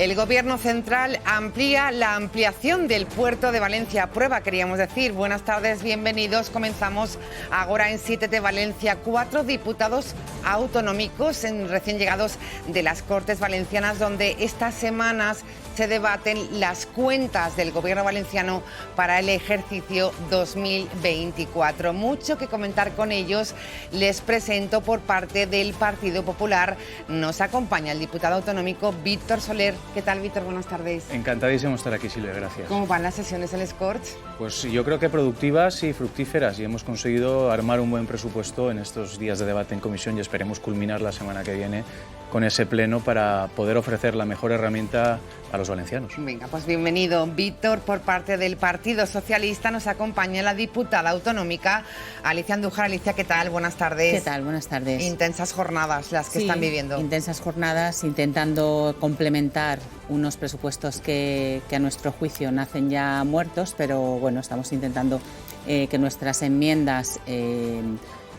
El Gobierno central amplía la ampliación del puerto de Valencia. Prueba, queríamos decir. Buenas tardes, bienvenidos. Comenzamos ahora en 7 de Valencia. 4 diputados autonómicos recién llegados de las Cortes Valencianas, donde estas semanas se debaten las cuentas del Gobierno valenciano para el ejercicio 2024. Mucho que comentar con ellos. Les presento por parte del Partido Popular. Nos acompaña el diputado autonómico Víctor Soler. ¿Qué tal, Víctor? Buenas tardes. Encantadísimo estar aquí, Silvia, gracias. ¿Cómo van las sesiones en les Corts? Pues yo creo que productivas y fructíferas, y hemos conseguido armar un buen presupuesto en estos días de debate en comisión y esperemos culminar la semana que viene con ese pleno para poder ofrecer la mejor herramienta a los valencianos. Venga, pues bienvenido, Víctor. Por parte del Partido Socialista nos acompaña la diputada autonómica Alicia Andújar. Alicia, ¿qué tal? Buenas tardes. ¿Qué tal? Buenas tardes. Intensas jornadas las que están viviendo. Intensas jornadas, intentando complementar unos presupuestos que a nuestro juicio nacen ya muertos, pero bueno, estamos intentando que nuestras enmiendas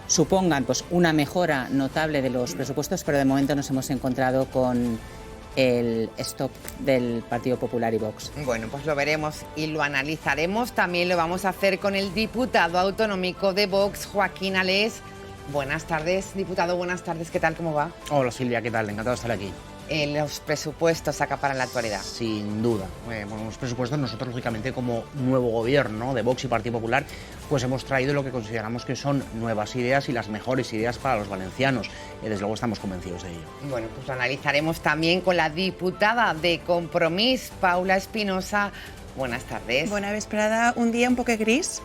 supongan pues una mejora notable de los presupuestos, pero de momento nos hemos encontrado con el stop del Partido Popular y Vox. Bueno, pues lo veremos y lo analizaremos. También lo vamos a hacer con el diputado autonómico de Vox, Joaquín Alés. Buenas tardes, diputado, buenas tardes. ¿Qué tal? ¿Cómo va? Hola, Silvia, ¿qué tal? Encantado de estar aquí. Los presupuestos acaparan la actualidad. Sin duda. Bueno, los presupuestos, nosotros, lógicamente, como nuevo gobierno de Vox y Partido Popular, pues hemos traído lo que consideramos que son nuevas ideas y las mejores ideas para los valencianos. Desde luego estamos convencidos de ello. Bueno, pues lo analizaremos también con la diputada de Compromís, Paula Espinosa. Buenas tardes. Bona vesprada. Un dia un poc gris,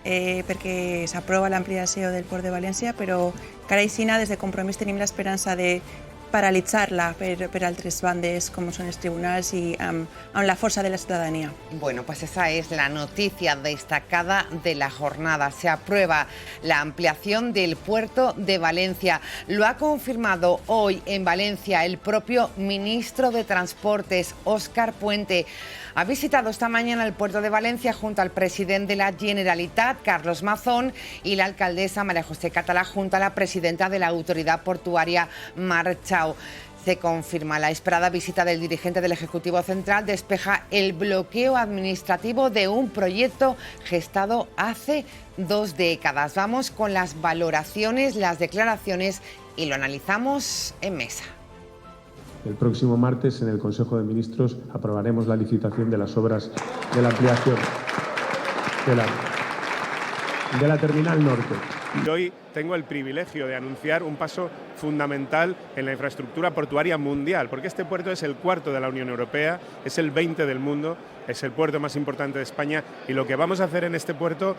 perquè s'aprova l'ampliació del Port de València, però cara aixina, des de Compromís tenim l'esperança de paralitzar-la per altres bandes, com són els tribunals, i amb la força de la ciutadania. Bueno, pues esa es la noticia destacada de la jornada. Se aprueba la ampliación del puerto de Valencia. Lo ha confirmado hoy en Valencia el propio ministro de Transportes, Óscar Puente. Ha visitado esta mañana el puerto de Valencia junto al presidente de la Generalitat, Carlos Mazón, y la alcaldesa María José Catalá, junto a la presidenta de la Autoridad Portuaria, Mar Chao. Se confirma la esperada visita del dirigente del Ejecutivo Central, despeja el bloqueo administrativo de un proyecto gestado hace 2 décadas. Vamos con las valoraciones, las declaraciones y lo analizamos en mesa. El próximo martes, en el Consejo de Ministros, aprobaremos la licitación de las obras de la ampliación de la Terminal Norte. Hoy tengo el privilegio de anunciar un paso fundamental en la infraestructura portuaria mundial, porque este puerto es el 4º de la Unión Europea, es el 20 del mundo, es el puerto más importante de España, y lo que vamos a hacer en este puerto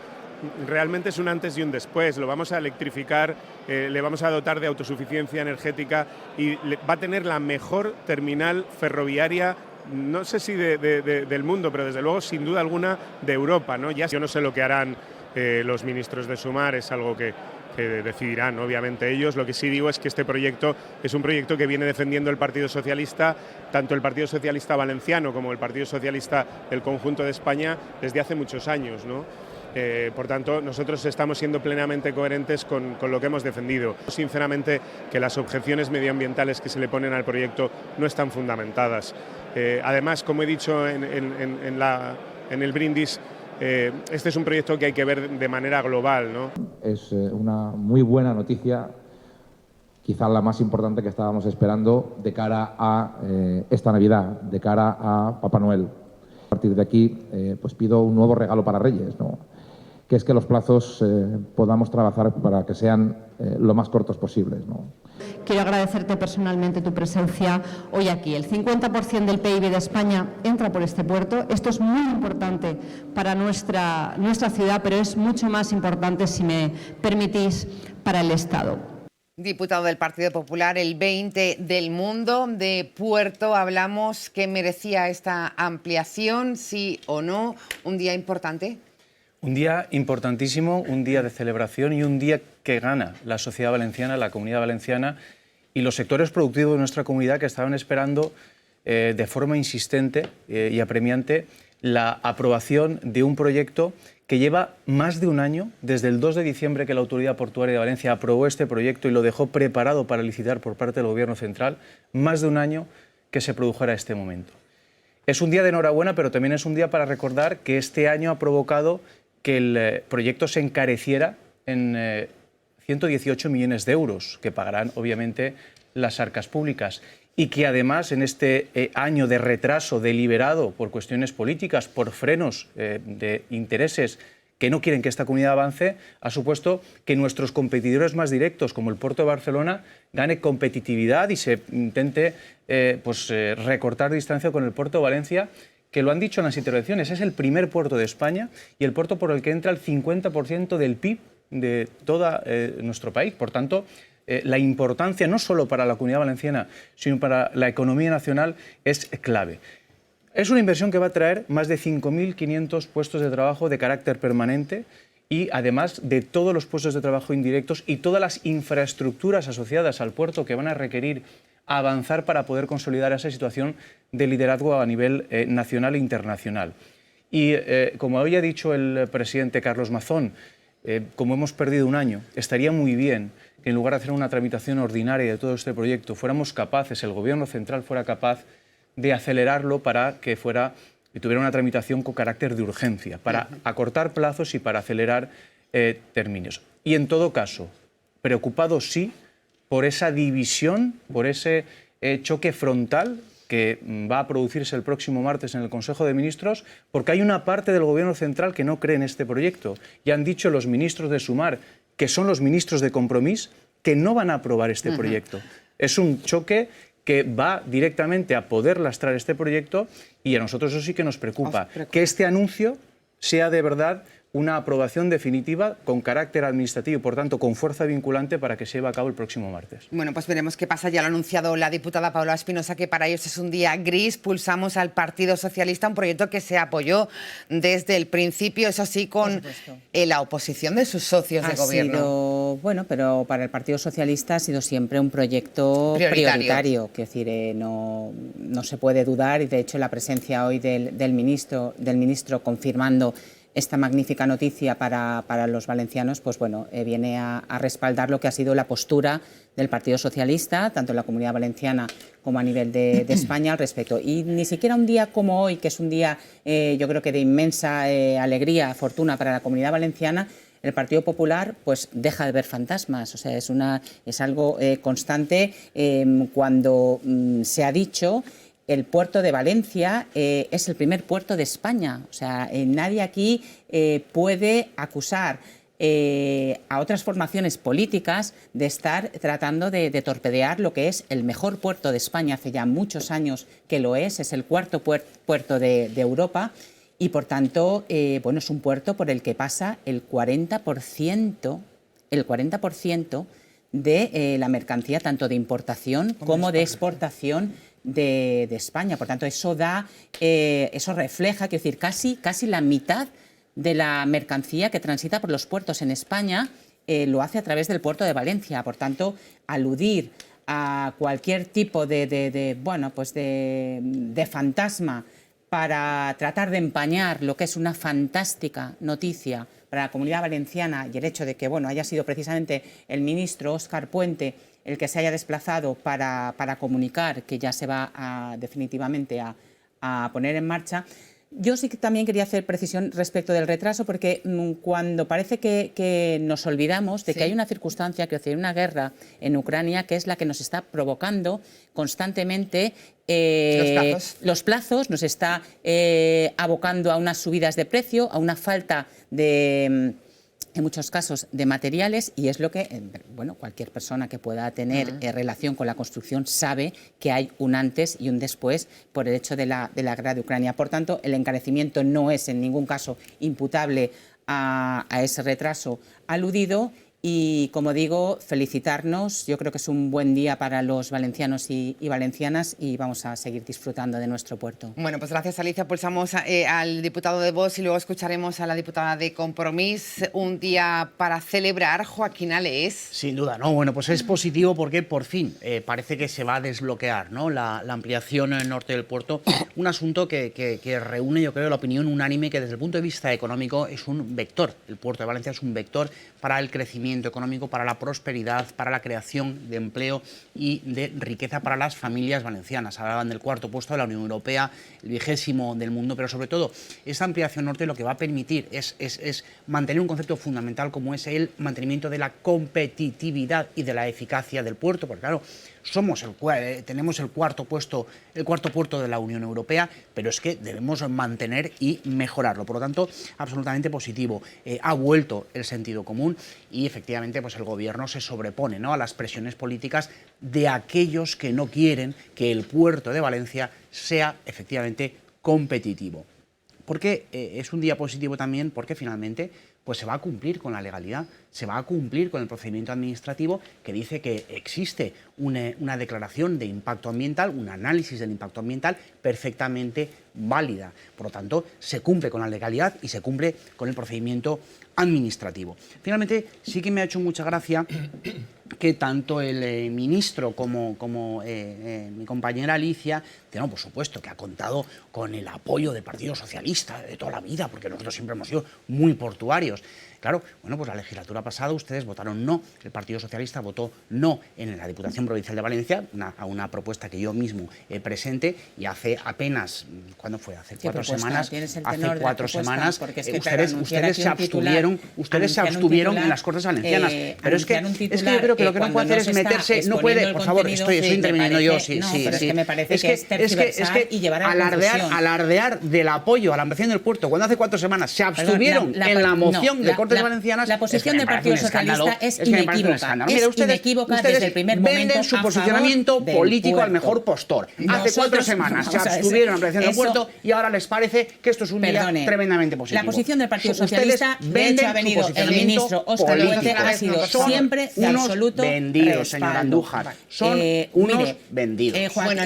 realmente es un antes y un después. Lo vamos a electrificar, le vamos a dotar de autosuficiencia energética y va a tener la mejor terminal ferroviaria, no sé si del mundo, pero desde luego, sin duda alguna, de Europa, ¿no? Yo no sé lo que harán los ministros de Sumar, es algo que decidirán obviamente ellos. Lo que sí digo es que este proyecto es un proyecto que viene defendiendo el Partido Socialista, tanto el Partido Socialista valenciano como el Partido Socialista del conjunto de España, desde hace muchos años, ¿no? Por tanto, nosotros estamos siendo plenamente coherentes con lo que hemos defendido. Sinceramente, que las objeciones medioambientales que se le ponen al proyecto no están fundamentadas. Además, como he dicho en el brindis, este es un proyecto que hay que ver de manera global, ¿no? Es una muy buena noticia, quizá la más importante que estábamos esperando de cara a esta Navidad, de cara a Papá Noel. A partir de aquí, pues pido un nuevo regalo para Reyes, ¿no? Que es que los plazos podamos trabajar para que sean lo más cortos posibles, ¿no? Quiero agradecerte personalmente tu presencia hoy aquí. El 50% del PIB de España entra por este puerto. Esto es muy importante para nuestra ciudad, pero es mucho más importante, si me permitís, para el Estado. Diputado del Partido Popular, el 20 del mundo de puerto. Hablamos que merecía esta ampliación, sí o no. Un día importante. Un día importantísimo, un día de celebración y un día que gana la sociedad valenciana, la comunidad valenciana y los sectores productivos de nuestra comunidad que estaban esperando de forma insistente y apremiante la aprobación de un proyecto que lleva más de un año, desde el 2 de diciembre que la Autoridad Portuaria de Valencia aprobó este proyecto y lo dejó preparado para licitar por parte del Gobierno central, más de un año que se produjera este momento. Es un día de enhorabuena, pero también es un día para recordar que este año ha provocado que el proyecto se encareciera en 118 millones de euros, que pagarán obviamente las arcas públicas, y que además en este año de retraso deliberado por cuestiones políticas, por frenos de intereses que no quieren que esta comunidad avance, ha supuesto que nuestros competidores más directos, como el Puerto de Barcelona, gane competitividad y se intente recortar distancia con el Puerto de Valencia, que lo han dicho en las intervenciones, es el primer puerto de España y el puerto por el que entra el 50% del PIB de todo nuestro país. Por tanto, la importancia no solo para la Comunidad Valenciana, sino para la economía nacional es clave. Es una inversión que va a traer más de 5.500 puestos de trabajo de carácter permanente y además de todos los puestos de trabajo indirectos y todas las infraestructuras asociadas al puerto que van a requerir avanzar para poder consolidar esa situación de liderazgo a nivel nacional e internacional. Y como había dicho el presidente Carlos Mazón, como hemos perdido un año, estaría muy bien que en lugar de hacer una tramitación ordinaria de todo este proyecto, fuéramos capaces, el Gobierno central fuera capaz de acelerarlo para que tuviera una tramitación con carácter de urgencia, para acortar plazos y para acelerar términos. Y en todo caso, preocupados sí por esa división, por ese choque frontal que va a producirse el próximo martes en el Consejo de Ministros, porque hay una parte del Gobierno central que no cree en este proyecto. Ya han dicho los ministros de Sumar, que son los ministros de Compromís, que no van a aprobar este proyecto. Es un choque que va directamente a poder lastrar este proyecto y a nosotros eso sí que nos preocupa. Que este anuncio sea de verdad una aprobación definitiva con carácter administrativo y, por tanto, con fuerza vinculante para que se lleve a cabo el próximo martes. Bueno, pues veremos qué pasa. Ya lo ha anunciado la diputada Paula Espinosa, que para ellos es un día gris. Pulsamos al Partido Socialista, un proyecto que se apoyó desde el principio, eso sí, con la oposición de sus socios de gobierno. Bueno, pero para el Partido Socialista ha sido siempre un proyecto prioritario. Quiero decir, no se puede dudar, y de hecho la presencia hoy del ministro confirmando esta magnífica noticia para los valencianos, pues bueno, viene a respaldar lo que ha sido la postura del Partido Socialista, tanto en la Comunidad Valenciana como a nivel de España al respecto. Y ni siquiera un día como hoy, que es un día yo creo que de inmensa alegría, fortuna para la Comunidad Valenciana, el Partido Popular pues deja de ver fantasmas. O sea, es algo constante cuando se ha dicho. El puerto de Valencia es el primer puerto de España. O sea, nadie aquí puede acusar a otras formaciones políticas de estar tratando de torpedear lo que es el mejor puerto de España. Hace ya muchos años que lo es el cuarto puerto de Europa y, por tanto, bueno, es un puerto por el que pasa el 40% de la mercancía, tanto de importación como de exportación de España. Por tanto, eso refleja, quiero decir, casi la mitad de la mercancía que transita por los puertos en España lo hace a través del puerto de Valencia. Por tanto, aludir a cualquier tipo de fantasma para tratar de empañar lo que es una fantástica noticia para la Comunidad Valenciana y el hecho de que haya sido precisamente el ministro Óscar Puente el que se haya desplazado para comunicar que ya se va definitivamente a poner en marcha. Yo sí que también quería hacer precisión respecto del retraso, porque cuando parece que nos olvidamos de que hay una circunstancia, quiero decir, una guerra en Ucrania, que es la que nos está provocando constantemente los plazos, nos está abocando a unas subidas de precio, a una falta en muchos casos de materiales, y es lo que cualquier persona que pueda tener relación con la construcción sabe que hay un antes y un después por el hecho de la guerra de Ucrania. Por tanto, el encarecimiento no es en ningún caso imputable a ese retraso aludido. Y, como digo, felicitarnos. Yo creo que es un buen día para los valencianos y valencianas y vamos a seguir disfrutando de nuestro puerto. Bueno, pues gracias, Alicia. Pulsamos al diputado de Vox y luego escucharemos a la diputada de Compromís. Un día para celebrar, Joaquín Alés. Sin duda, ¿no? Bueno, pues es positivo porque por fin parece que se va a desbloquear, ¿no?, la ampliación en el norte del puerto. Un asunto que reúne, yo creo, la opinión unánime que desde el punto de vista económico es un vector. El puerto de Valencia es un vector para el crecimiento crecimiento económico, para la prosperidad, para la creación de empleo y de riqueza para las familias valencianas. Hablaban del cuarto puesto de la Unión Europea, el 20º del mundo, pero sobre todo esta ampliación norte lo que va a permitir es mantener un concepto fundamental como es el mantenimiento de la competitividad y de la eficacia del puerto, porque claro, tenemos el cuarto puerto de la Unión Europea, pero es que debemos mantener y mejorarlo. Por lo tanto, absolutamente positivo. Ha vuelto el sentido común y efectivamente pues el Gobierno se sobrepone, ¿no?, a las presiones políticas de aquellos que no quieren que el puerto de Valencia sea efectivamente competitivo. Porque es un día positivo también porque finalmente pues se va a cumplir con la legalidad, se va a cumplir con el procedimiento administrativo que dice que existe una declaración de impacto ambiental, un análisis del impacto ambiental perfectamente válida. Por lo tanto, se cumple con la legalidad y se cumple con el procedimiento administrativo. Finalmente, sí que me ha hecho mucha gracia que tanto el ministro como mi compañera Alicia, no, por supuesto, que ha contado con el apoyo del Partido Socialista de toda la vida, porque nosotros siempre hemos sido muy portuarios. Claro, bueno, pues la legislatura pasada ustedes votaron no, el Partido Socialista votó no en la Diputación Provincial de Valencia, a una propuesta que yo mismo presenté, y hace apenas, ¿cuándo fue? Hace 4 semanas. Hace 4 semanas ustedes se abstuvieron en las Cortes Valencianas. Pero es que yo creo que lo que no puede hacer es meterse, no puede, por favor, estoy interviniendo yo, sí. Pero es que me parece que es tergiversar y llevar a alardear del apoyo a la ampliación del puerto cuando hace 4 semanas se abstuvieron en la moción de Cortes Valencianas. La posición del Partido Socialista es inequívoca. Mira, Ustedes desde el primer momento venden su posicionamiento político al mejor postor. Hace 4 semanas se abstuvieron en la ampliación del puerto y ahora les parece que esto es un día tremendamente positivo. La posición del Partido Socialista, de hecho, ha venido el ministro Óscar Puente, ha sido siempre de absoluto vendidos, señor Andújar. Son unos vendidos. Juan,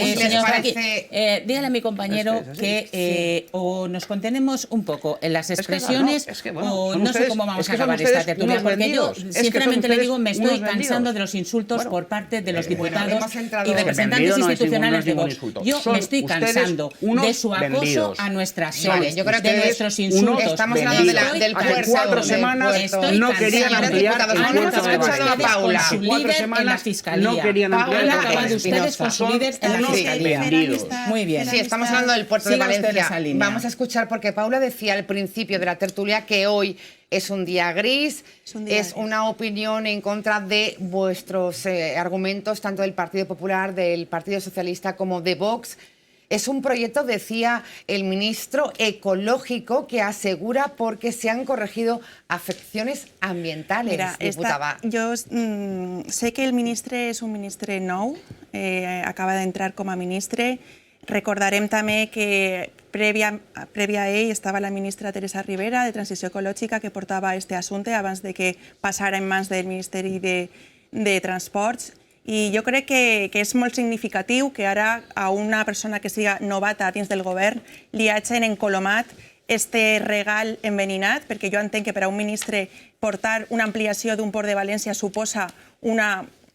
dígale a mi compañero que o nos contenemos un poco en las expresiones o no sé cómo vamos a acabar esta tertulia, porque yo sinceramente le digo, me estoy cansando de los insultos por parte de los diputados y representantes institucionales de Vox. Yo me estoy cansando de su acoso a nuestras sedes, de nuestros insultos. Estamos hablando del puerto. Hace 4 semanas no querían ampliar el puerto de Valencia. Con su líder en la Fiscalía. No querían ampliar el puerto de Valencia. Ustedes con su líder en la Fiscalía. Muy bien. Sí, estamos hablando del puerto de Valencia. Vamos a escuchar, porque Paula decía al principio de la tertulia que hoy es un día gris, es una opinión en contra de vuestros argumentos, tanto del Partido Popular, del Partido Socialista como de Vox. Es un proyecto, decía el ministro, ecológico, que asegura porque se han corregido afecciones ambientales. Mira, yo sé que el ministre és un ministre nou, acaba d'entrar com a ministre. Recordarem també que prèvia a ell estava la ministra Teresa Ribera, de Transició Ecològica, que portava este assumpte abans de que passara en mans del Ministeri de Transports. I jo crec que és molt significatiu que ara a una persona que siga novata dins del govern li hagin encolomat este regal enveninat, perquè jo entenc que per a un ministre portar una ampliació d'un port de València suposa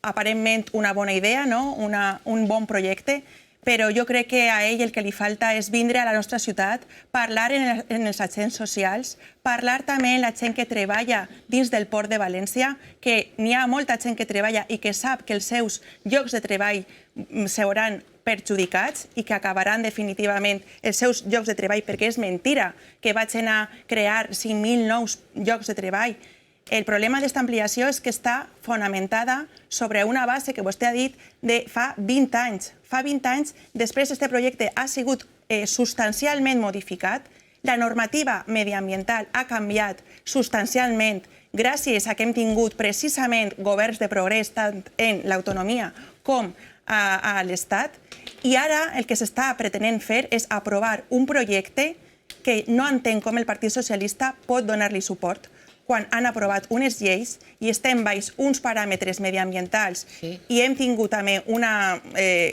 aparentment una bona idea, un bon projecte, però jo crec que a ell el que li falta és vindre a la nostra ciutat, parlar en els agents socials, parlar també amb la gent que treballa dins del port de València, que n'hi ha molta gent que treballa i que sap que els seus llocs de treball seuran perjudicats i que acabaran definitivament els seus llocs de treball, perquè és mentira que vagin a crear 5.000 nous llocs de treball. El problema d'esta ampliació és que està fonamentada sobre una base que vostè ha dit de fa 20 anys. Fa 20 anys, després este projecte ha sigut substancialment modificat, la normativa mediambiental ha canviat substancialment gràcies a que hem tingut precisament governs de progrés tant en l'autonomia com a l'Estat, i ara el que s'està pretenent fer és aprovar un projecte que no entenc com el Partit Socialista pot donar-li suport quan han aprovat unes lleis i estem baix uns paràmetres mediambientals i hem tingut també una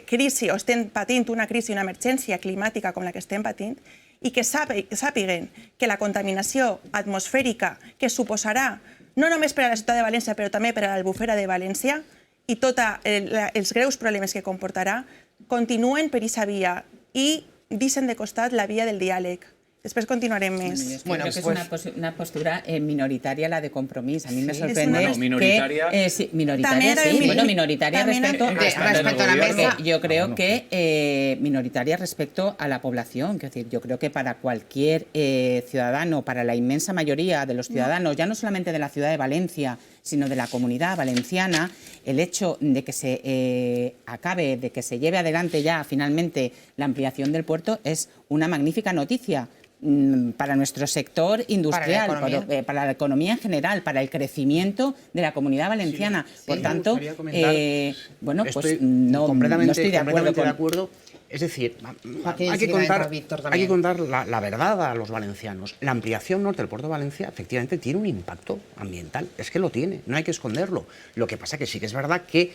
crisi, o estem patint una crisi, una emergència climàtica com la que estem patint, i que sàpiguen que la contaminació atmosfèrica que suposarà, no només per a la ciutat de València, però també per a l'Albufera de València, i tots els greus problemes que comportarà, continuen per aquesta via i deixen de costat la via del diàleg. Després continuarem més. Bueno, creo que pues es una postura minoritaria la de Compromís. A mí me Sí, sorprende es una minoritaria. que... sí, minoritaria, También hay sí. mi- Bueno, minoritaria también hay- respecto a la mesa. Yo creo que minoritaria respecto a la población. Es decir, yo creo que para cualquier ciudadano, para la inmensa mayoría de los ciudadanos, ya no solamente de la ciudad de Valencia, sino de la comunidad valenciana, el hecho de que se acabe, de que se lleve adelante ya finalmente la ampliación del puerto es una magnífica noticia para nuestro sector industrial, para la economía en general, para el crecimiento de la comunidad valenciana. Por tanto, me gustaría comentar, bueno, pues estoy no completamente estoy de acuerdo de con... acuerdo. Es decir, Joaquín, hay que sí, va a contar, entrar Víctor hay también. que contar la verdad a los valencianos. La ampliación norte del puerto de Valencia efectivamente tiene un impacto ambiental. Es que lo tiene, no hay que esconderlo. Lo que pasa que sí que es verdad que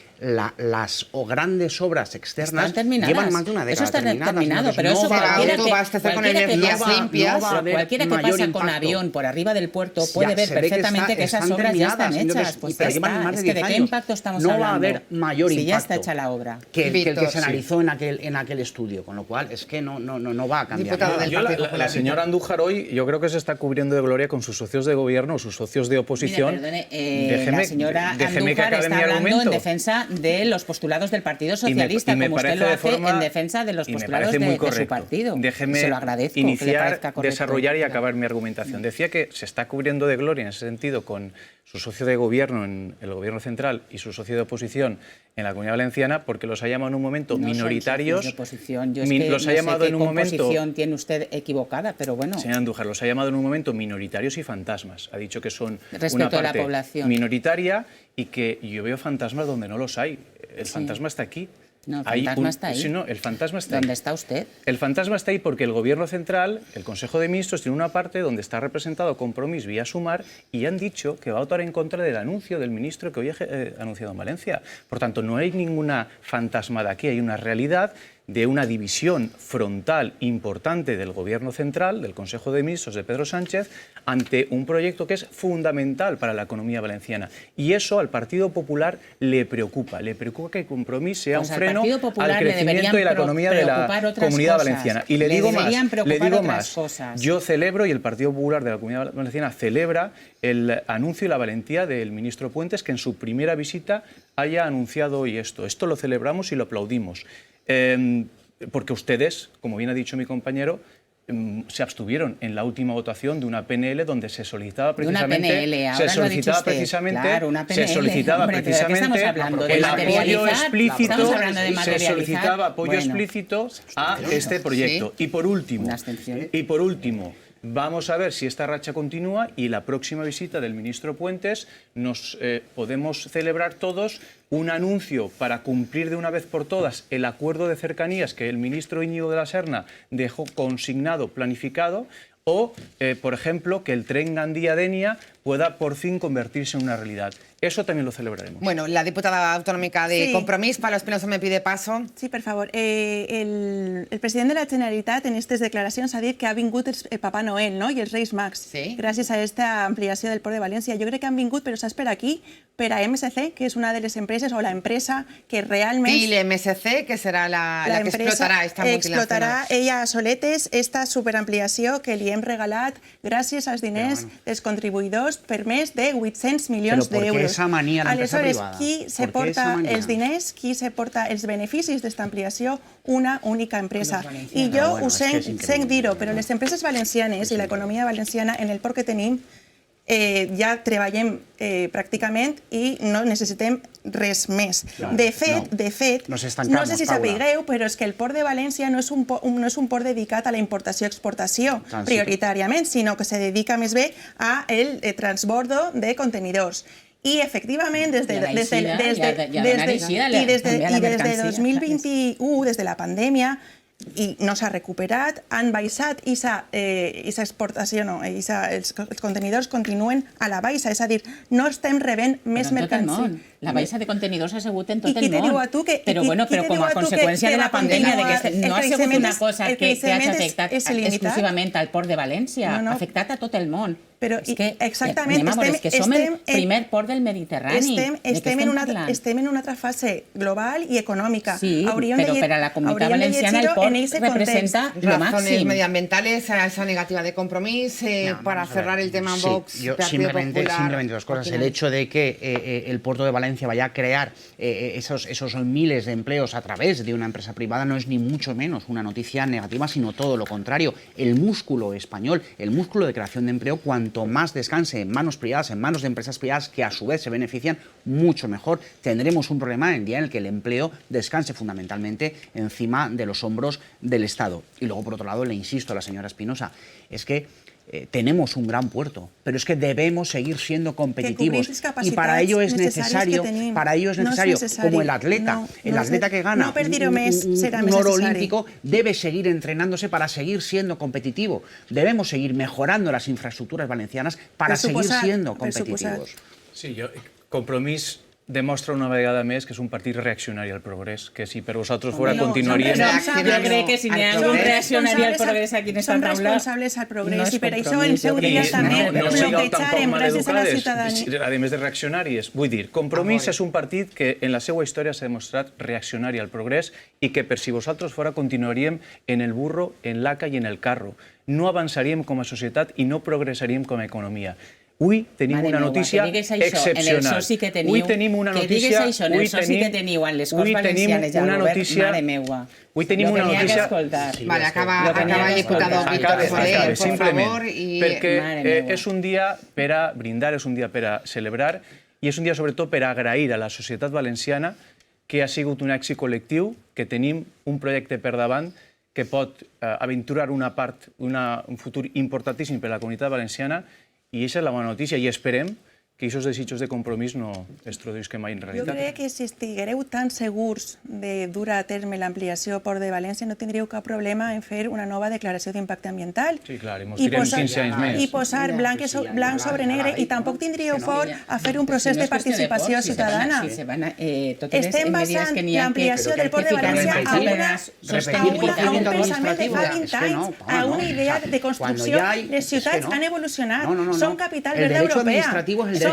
las grandes obras externas Están terminadas. llevan más de una década Eso está terminadas. terminado, Entonces, pero no eso va a para haber- autoabastecer con cualquiera que energías pasa- limpias. no va a haber cualquiera que mayor pasa con impacto. avión por arriba del puerto Ya puede ver se ve que perfectamente que esas están obras ya están terminadas, hechas. entonces, Pues pero ya llevan está. más de Es que 10 ¿de qué años. impacto estamos No hablando? va a haber mayor si impacto ya está hecha la obra. que el que Víctor, se analizó en aquel estudio, con lo cual es que no va a cambiar. Diputado nada. del Yo, Partido la Popular. señora Andújar hoy, yo creo que se está cubriendo de gloria con sus socios de gobierno o sus socios de oposición. Mire, perdone, la señora déjeme que Andújar acabe está mi hablando argumento. en defensa de los postulados del Partido Socialista, y me como usted parece lo de hace forma- en defensa de los y me postulados parece muy de su correcto. partido. Déjeme Se lo agradezco, que le iniciar, parezca correcto. desarrollar y acabar mi argumentación. Decía que se está cubriendo de gloria en ese sentido con su socio de gobierno en el gobierno central y su socio de oposición en la Comunidad Valenciana porque los ha llamado en un momento No son minoritarios. socios de oposición. Yo es que los ha no sé llamado qué en un momento. composición tiene usted equivocada, pero bueno. Señora Andújar, los ha llamado en un momento minoritarios y fantasmas. Ha dicho que son Respecto una a la parte población. minoritaria y que yo veo fantasmas donde no los hay. El fantasma está aquí. No, el Hay fantasma está ahí. Sí, no, el fantasma está ¿Dónde ahí. está usted? El fantasma está ahí porque el Gobierno central, el Consejo de Ministros, tiene una parte donde está representado Compromís vía Sumar y han dicho que va a votar en contra del anuncio del ministro que hoy ha anunciado en Valencia. Por tanto, no hay ninguna fantasmada aquí, hay una realidad de una división frontal importante del Gobierno central, del Consejo de Ministros de Pedro Sánchez, ante un proyecto que es fundamental para la economía valenciana. Y eso al Partido Popular le preocupa que Compromís sea Pues un al freno Partido Popular al le crecimiento y la deberían economía de la preocupar otras Comunidad cosas. Valenciana. Y le Le digo deberían más, preocupar otras más. cosas. Yo celebro, y el Partido Popular de la Comunidad Valenciana celebra, el anuncio y la valentía del ministro Puentes, que en su primera visita haya anunciado hoy esto. Esto lo celebramos y lo aplaudimos. Porque ustedes, como bien ha dicho mi compañero, se abstuvieron en la última votación de una PNL donde se solicitaba precisamente Claro, una PNL. se solicitaba Hombre, ¿pero de qué estamos hablando? ¿De el apoyo materializar? explícito, Estamos hablando de se materializar. solicitaba apoyo Bueno. explícito a este proyecto. Sí. Y por último, Una abstención. vamos a ver si esta racha continúa y la próxima visita del ministro Puentes nos podemos celebrar todos un anuncio para cumplir de una vez por todas el acuerdo de cercanías que el ministro Íñigo de la Serna dejó consignado, planificado, o, por ejemplo, que el tren Gandía-Denia pueda por fin convertirse en una realidad. Eso también lo celebraremos. Bueno, la diputada autonómica de Sí. Compromís, Paula Espinosa, me pide paso. Sí, per favor. El president de la Generalitat en aquestes declaracions ha dit que ha vingut el Papa Noel, no?, i els Reis Mags, Sí. gràcies a aquesta ampliació del port de València. Jo crec que han vingut, però saps per aquí, per a MSC, que és una de les empreses o la empresa que realment... TIL MSC, que serà la que explotarà esta multinacional. ella a soletes esta superampliació que li hem regalat gràcies als diners dels contribuïdors per més de 800 milions Però ¿por qué d'euros. esa manía a la empresa Aleshores, privada? qui se ¿Por qué esa porta manía? els diners, qui se porta els beneficis d'esta ampliació? Una única empresa. I Però jo bueno, ho és que és sent increïble. dir-ho, però les empreses valencianes i l'economia valenciana, en el port que tenim, ja treballem pràcticament i no necessitem res més. Clar, De fet, Nos no estancamos, sé si Paula. sapigueu, però és que el port de València no és un port dedicat a la importació-exportació Tant sí. prioritàriament, sinó que se dedica més bé a el transbordo de contenidors. I efectivament, des de 2021, des de la pandèmia, i no s'ha recuperat, han baixat i aquesta exportació, els contenidors continuen a la baixa, és a dir, no estem rebent més mercancia. La baixa de contenidors ha sigut en tot I qui el te món. diu a tu que- Però qui- bueno, qui te però com diu a a tu conseqüència que de la va pandèmia, de continuar que no el ha sigut creixement una cosa el que ha creixement afectat és il·limitat. exclusivament al port de València, No, no. ha afectat a tot el món. Però és que, exactament, és que som el primer port del Mediterrani. Estem en una altra fase global i econòmica. Sí, però per a la Comunitat Valenciana el port representa lo razones máximo. medioambientales, a esa negativa de Compromiss, para cerrar el tema Vox, yo Partido simplemente Popular. dos cosas. El hecho de que el puerto de Valencia vaya a crear esos miles de empleos a través de una empresa privada no es ni mucho menos una noticia negativa, sino todo lo contrario. El músculo español, el músculo de creación de empleo, cuanto más descanse en manos privadas, en manos de empresas privadas que a su vez se benefician, mucho mejor. Tendremos un problema en el día en el que el empleo descanse fundamentalmente encima de los hombros del Estado. Y luego, por otro lado, le insisto a la señora Espinosa, es que tenemos un gran puerto, pero es que debemos seguir siendo competitivos y para ello es necesario, como el atleta, que gana un oro olímpico debe seguir entrenándose para seguir siendo competitivo. Debemos seguir mejorando las infraestructuras valencianas para seguir siendo competitivos. Sí, Compromís demostra una vegada més que és un partit reaccionari al progrés, que si per vosaltres fora continuaríem... Jo crec que si n'hi ha un reaccionari al progrés aquí en esta taula... Som responsables al progrés i per això el seu dia també bloquejar empreses a la ciutadania. A més de reaccionaris, vull dir, Compromís és un partit que en la seva història s'ha demostrat reaccionari al progrés i que per si vosaltres fora continuaríem en el burro, en l'haca i en el carro. No avançaríem com a societat i no progressaríem com a economia. Avui tenim una notícia excepcional. Avui tenim una notícia... Avui tenim una notícia... Vale, acaba el diputado Víctor Soler, por favor. Perquè és un dia per a brindar, és un dia per a celebrar i és un dia sobretot per a agrair a la societat valenciana que ha sigut un èxit col·lectiu, que tenim un projecte per davant que pot aventurar un futur importantíssim per a la comunitat valenciana. I aquesta és la bona notícia i esperem que aquests desitjos de Compromís no es traduïsquen mai en realitat. Jo crec que si estiguereu tan segurs de dur a terme l'ampliació Port de València no tindríeu cap problema en fer una nova declaració d'impacte ambiental. Sí, clar, i ens tirem 15 anys més. I posar blanc sobre negre i tampoc tindríeu por a fer un procés de participació ciutadana. Estem basant l'ampliació del Port de València a un pensament de fa 20 anys, a una idea de construcció. Les ciutats han evolucionat, són capital verda europea.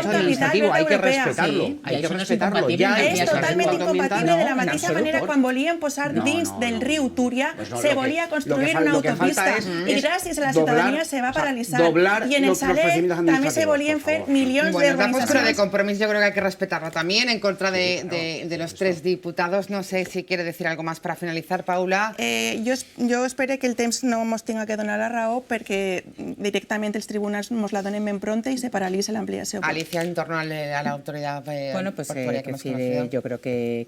El derecho administrativo hay que respetarlo, Es totalmente incompatible de la mateixa manera quan volien posar dins del riu Túria se volia construir una autopista i gràcies a la ciutadania se va paralitzar y en el Saler també se volien fer milions de La postura de Compromís yo creo que hay que respetarla también en contra de los tres diputados. No sé si quiere decir algo más para finalizar, Paula. Jo espero que el temps no ens tinga que donar la raó perquè directament els tribunals ens la donen ben pronta i se paralitza l'ampliació. Alicia, en torno a la autoridad portuaria que hemos conocido. Yo creo que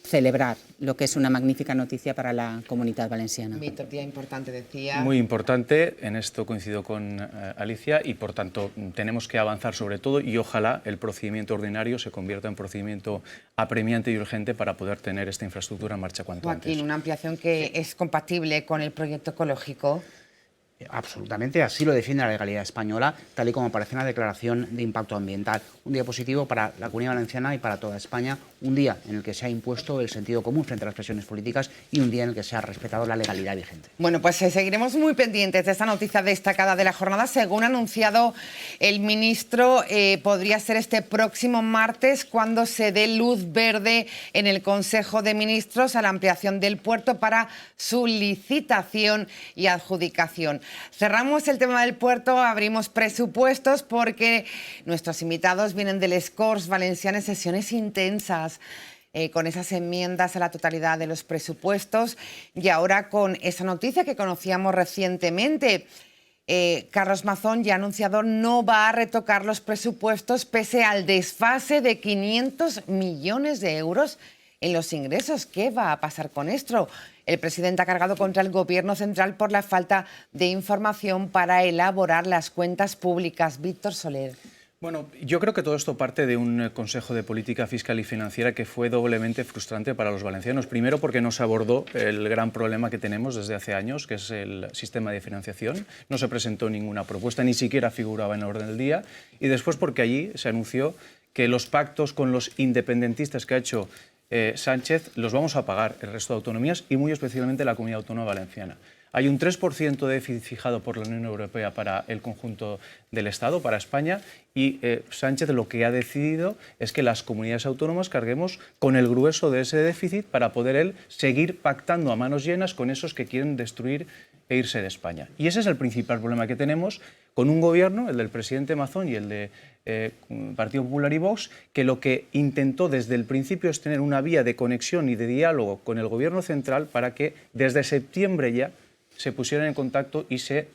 celebrar lo que es una magnífica noticia para la comunidad valenciana. Víctor, día importante, decía. Muy importante, en esto coincido con Alicia y por tanto tenemos que avanzar sobre todo y ojalá el procedimiento ordinario se convierta en procedimiento apremiante y urgente para poder tener esta infraestructura en marcha cuanto antes. Joaquín, una ampliación que es compatible con el proyecto ecológico. Absolutamente, así lo defiende la legalidad española, tal y como aparece en la declaración de impacto ambiental. Un día positivo para la Comunidad Valenciana y para toda España, un día en el que se ha impuesto el sentido común frente a las presiones políticas y un día en el que se ha respetado la legalidad vigente. Bueno, pues seguiremos muy pendientes de esta noticia destacada de la jornada. Según ha anunciado el ministro, podría ser este próximo martes cuando se dé luz verde en el Consejo de Ministros a la ampliación del puerto para su licitación y adjudicación. Cerramos el tema del puerto, abrimos presupuestos porque nuestros invitados vienen del Corts Valencianes, sesiones intensas con esas enmiendas a la totalidad de los presupuestos y ahora con esa noticia que conocíamos recientemente. Carlos Mazón ya ha anunciado no va a retocar los presupuestos pese al desfase de 500 millones de euros en los ingresos. ¿Qué va a pasar con esto? El presidente ha cargado contra el Gobierno central por la falta de información para elaborar las cuentas públicas. Víctor Soler. Bueno, yo creo que todo esto parte de un Consejo de Política Fiscal y Financiera que fue doblemente frustrante para los valencianos. Primero, porque no se abordó el gran problema que tenemos desde hace años, que es el sistema de financiación. No se presentó ninguna propuesta, ni siquiera figuraba en el orden del día. Y después, porque allí se anunció que los pactos con los independentistas que ha hecho Sánchez los vamos a pagar el resto de autonomías y muy especialmente la Comunidad Autónoma Valenciana. Hay un 3% de déficit fijado por la Unión Europea para el conjunto del Estado, para España, y Sánchez lo que ha decidido es que las comunidades autónomas carguemos con el grueso de ese déficit para poder él seguir pactando a manos llenas con esos que quieren destruir e irse de España. Y ese es el principal problema que tenemos con un gobierno, el del presidente Mazón y el de Partido Popular y Vox, que lo que intentó desde el principio es tener una vía de conexión y de diálogo con el gobierno central para que desde septiembre ya se pusieran en contacto y se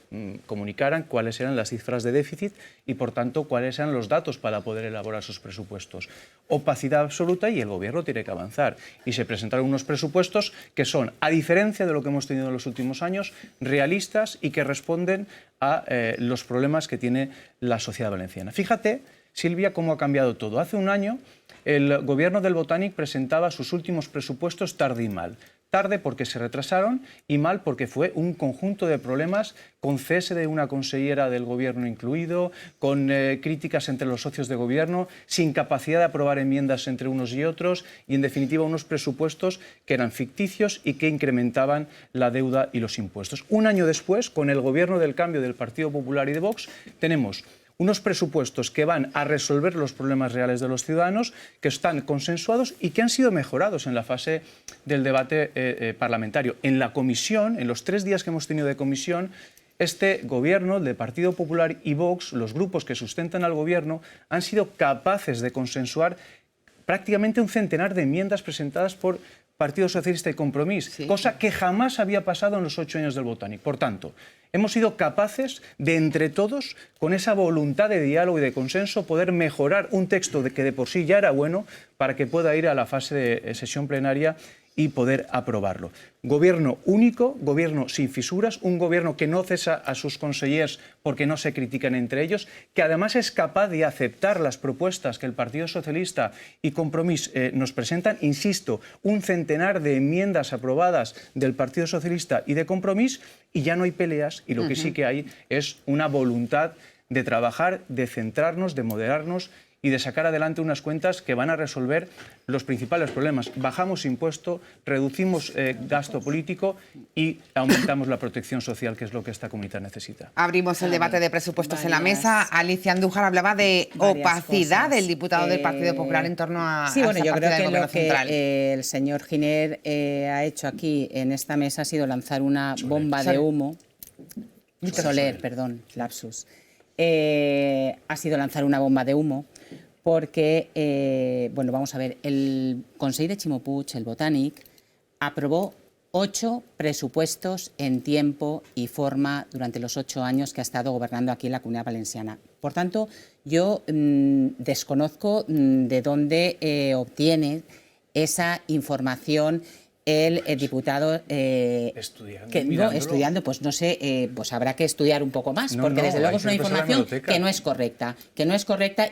comunicaran cuáles eran las cifras de déficit y, por tanto, cuáles eran los datos para poder elaborar sus presupuestos. Opacidad absoluta y el Gobierno tiene que avanzar. Y se presentaron unos presupuestos que son, a diferencia de lo que hemos tenido en los últimos años, realistas y que responden a los problemas que tiene la sociedad valenciana. Fíjate, Silvia, cómo ha cambiado todo. Hace un año el Gobierno del Botànic presentaba sus últimos presupuestos tarde y mal. Tarde porque se retrasaron y mal porque fue un conjunto de problemas con cese de una consellera del Gobierno incluido, con críticas entre los socios de Gobierno, sin capacidad de aprobar enmiendas entre unos y otros y, en definitiva, unos presupuestos que eran ficticios y que incrementaban la deuda y los impuestos. Un año después, con el Gobierno del Cambio del Partido Popular y de Vox, tenemos unos presupuestos que van a resolver los problemas reales de los ciudadanos, que están consensuados y que han sido mejorados en la fase del debate parlamentario. En la comisión, en los 3 días que hemos tenido de comisión, este gobierno, el de Partido Popular y Vox, los grupos que sustentan al gobierno, han sido capaces de consensuar prácticamente un centenar de enmiendas presentadas por Partido Socialista y Compromís, cosa que jamás había pasado en los 8 años del Botànic. Por tanto, hemos sido capaces de, entre todos, con esa voluntad de diálogo y de consenso, poder mejorar un texto que de por sí ya era bueno para que pueda ir a la fase de sesión plenaria y poder aprobarlo. Gobierno único, gobierno sin fisuras, un gobierno que no cesa a sus consellers porque no se critican entre ellos, que además es capaz de aceptar las propuestas que el Partido Socialista y Compromís nos presentan. Insisto, un centenar de enmiendas aprobadas del Partido Socialista y de Compromís, y ya no hay peleas, y lo que sí que hay es una voluntad de trabajar, de centrarnos, de moderarnos y de sacar adelante unas cuentas que van a resolver los principales problemas. Bajamos impuesto, reducimos gasto político y aumentamos la protección social, que es lo que esta comunidad necesita. Abrimos el debate de presupuestos en la mesa. Alicia Andújar hablaba de opacidad del diputado del Partido Popular en torno a sí, bueno, esa yo partida creo del que Gobierno lo que central. el señor Giner ha hecho aquí en esta mesa ha sido lanzar una bomba de humo. Soler, perdón, lapsus. Ha sido lanzar una bomba de humo porque, bueno, vamos a ver, el Consell de Ximo Puig, el Botànic, aprobó 8 presupuestos en tiempo y forma durante los 8 años que ha estado gobernando aquí en la Comunidad Valenciana. Por tanto, yo desconozco de dónde obtiene esa información el diputado estudiando, pues no sé, pues habrá que estudiar un poco más, porque desde luego es una información que no es correcta,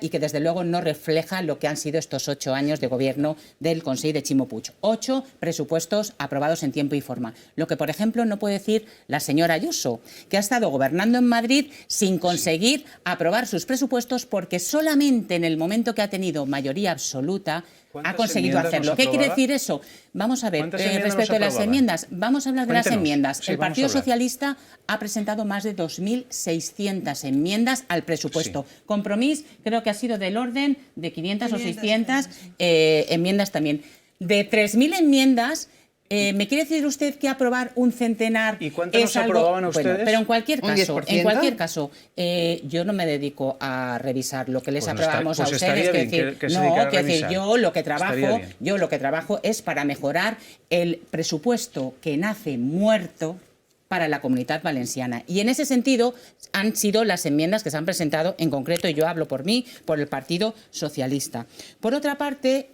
y que desde luego no refleja lo que han sido estos 8 años de gobierno del Consell de Ximo Puig. 8 presupuestos aprobados en tiempo y forma. Lo que, por ejemplo, no puede decir la señora Ayuso, que ha estado gobernando en Madrid sin conseguir aprobar sus presupuestos porque solamente en el momento que ha tenido mayoría absoluta ha conseguido hacerlo. ¿Qué quiere decir eso? Vamos a ver, respecto a las enmiendas, vamos a hablar de las enmiendas. Sí, el Partido Socialista ha presentado más de 2.600 enmiendas al presupuesto. Sí. Compromís creo que ha sido del orden de 500 o 600 enmiendas también. De 3.000 enmiendas, ¿me quiere decir usted que aprobar un centenar ¿Y cuántas es nos algo? aprobaban a ustedes? Bueno, pero en cualquier caso, yo no me dedico a revisar lo que les aprobamos a ustedes. Yo lo que trabajo es para mejorar el presupuesto que nace muerto para la Comunidad Valenciana. Y en ese sentido han sido las enmiendas que se han presentado, en concreto, y yo hablo por mí, por el Partido Socialista. Por otra parte,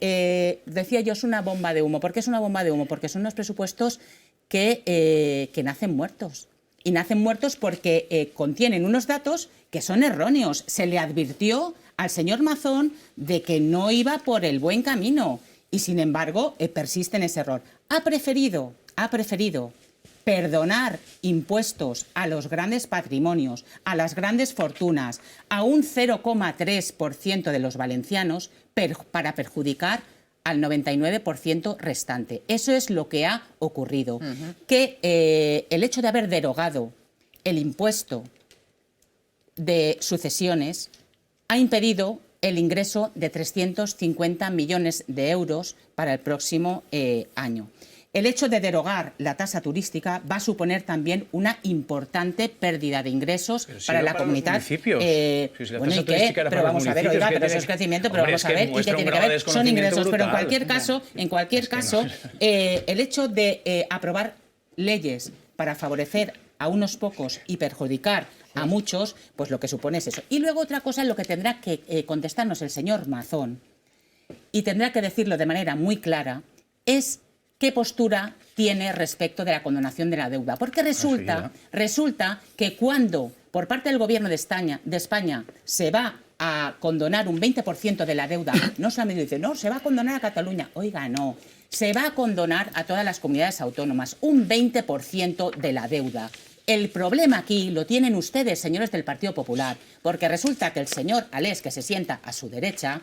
decía yo, es una bomba de humo. ¿Por qué es una bomba de humo? Porque son unos presupuestos que nacen muertos. Y nacen muertos porque contienen unos datos que son erróneos. Se le advirtió al señor Mazón de que no iba por el buen camino. Y, sin embargo, persiste en ese error. Ha preferido perdonar impuestos a los grandes patrimonios, a las grandes fortunas, a un 0,3% de los valencianos para perjudicar al 99% restante. Eso es lo que ha ocurrido. Que el hecho de haber derogado el impuesto de sucesiones ha impedido el ingreso de 350 millones de euros para el próximo año. El hecho de derogar la tasa turística va a suponer también una importante pérdida de ingresos para la comunidad. Bueno, ¿y qué? Pero vamos a ver, oiga, pero eso es crecimiento, pero vamos a ver, ¿y qué tiene que ver? Son ingresos, pero en cualquier caso, el hecho de aprobar leyes para favorecer a unos pocos y perjudicar a muchos, pues lo que supone es eso. Y luego otra cosa en lo que tendrá que contestarnos el señor Mazón, y tendrá que decirlo de manera muy clara, es qué postura tiene respecto de la condonación de la deuda. Porque resulta que cuando por parte del Gobierno de España se va a condonar un 20% de la deuda, no solamente dice, no, se va a condonar a Cataluña. Oiga, no, se va a condonar a todas las comunidades autónomas, un 20% de la deuda. El problema aquí lo tienen ustedes, señores del Partido Popular, porque resulta que el señor Alés, que se sienta a su derecha,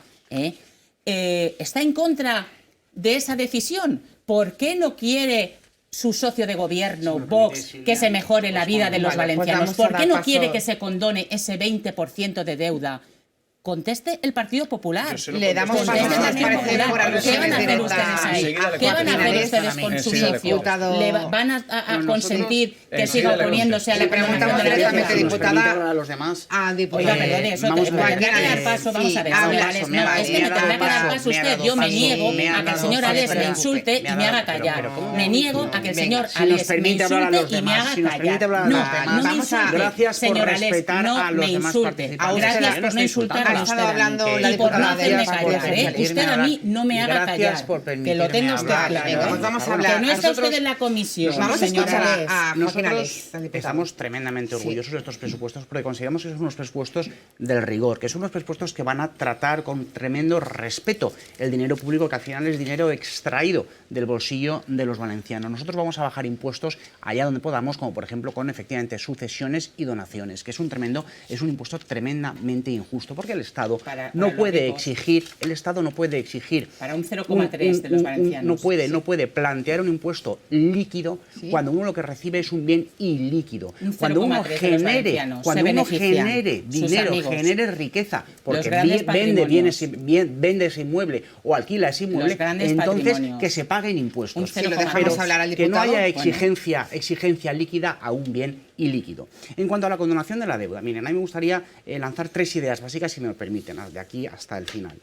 está en contra de esa decisión. ¿Por qué no quiere su socio de gobierno, Vox, que se mejore la vida de los valencianos? ¿Por qué no quiere que se condone ese 20% de deuda? Conteste el Partido Popular. Le damos paso, ¿les parece, por alusiones directas? ¿Qué van a hacer ustedes con su socio? ¿Van a consentir que siga oponiéndose a la condonación de la deuda? Diputada, a los demás. Oiga, perdone, eso tendrá que dar paso. Vamos a ver, señor Alés. No, es que me tendrá que dar paso usted. Yo me niego a que el señor Alés me insulte y me haga callar. Me niego a que el señor Alés me insulte y me haga callar. No me insulte, señor Alés, no me insulte. Gracias por no insultar. Ha estado hablando la y por no diputada hacerme callar, Usted a mí no me haga callar. Que lo tenga usted claro. Vamos a hablar. Que no está usted en la comisión. Vamos a escuchar a Joaquín Alés. Estamos tremendamente orgullosos de estos presupuestos porque consideramos que son unos presupuestos del rigor, que son unos presupuestos que van a tratar con tremendo respeto el dinero público, que al final es dinero extraído del bolsillo de los valencianos. Nosotros vamos a bajar impuestos allá donde podamos, como por ejemplo con efectivamente sucesiones y donaciones, que es un impuesto tremendamente injusto, porque el Estado no puede exigir para un 0,3 de los valencianos. No puede plantear un impuesto líquido cuando uno lo que recibe es un bien ilíquido. Cuando uno genere dinero, genere riqueza, porque vende ese inmueble o alquila ese inmueble, entonces que se paguen impuestos. Pero que no haya exigencia líquida a un bien ilíquido. En cuanto a la condonación de la deuda, miren, a mí me gustaría lanzar 3 ideas básicas, si me lo permiten, de aquí hasta el final.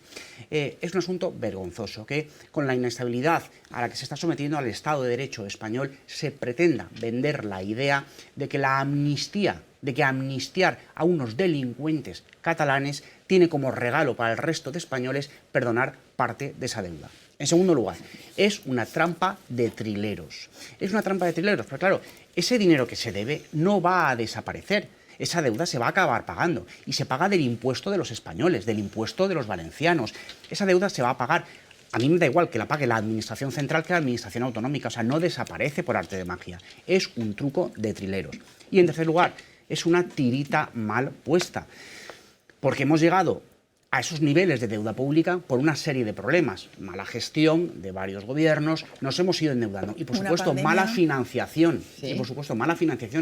Es un asunto vergonzoso que, con la inestabilidad a la que se está sometiendo al Estado de Derecho español, se pretenda vender la idea de que amnistiar a unos delincuentes catalanes tiene como regalo para el resto de españoles perdonar parte de esa deuda. En segundo lugar, es una trampa de trileros. Pero claro, ese dinero que se debe no va a desaparecer. Esa deuda se va a acabar pagando y se paga del impuesto de los españoles, del impuesto de los valencianos. Esa deuda se va a pagar. A mí me da igual que la pague la administración central que la administración autonómica. O sea, no desaparece por arte de magia. Es un truco de trileros. Y en tercer lugar, es una tirita mal puesta. Porque hemos llegado a esos niveles de deuda pública por una serie de problemas. Mala gestión de varios gobiernos, nos hemos ido endeudando. Y por supuesto, mala financiación.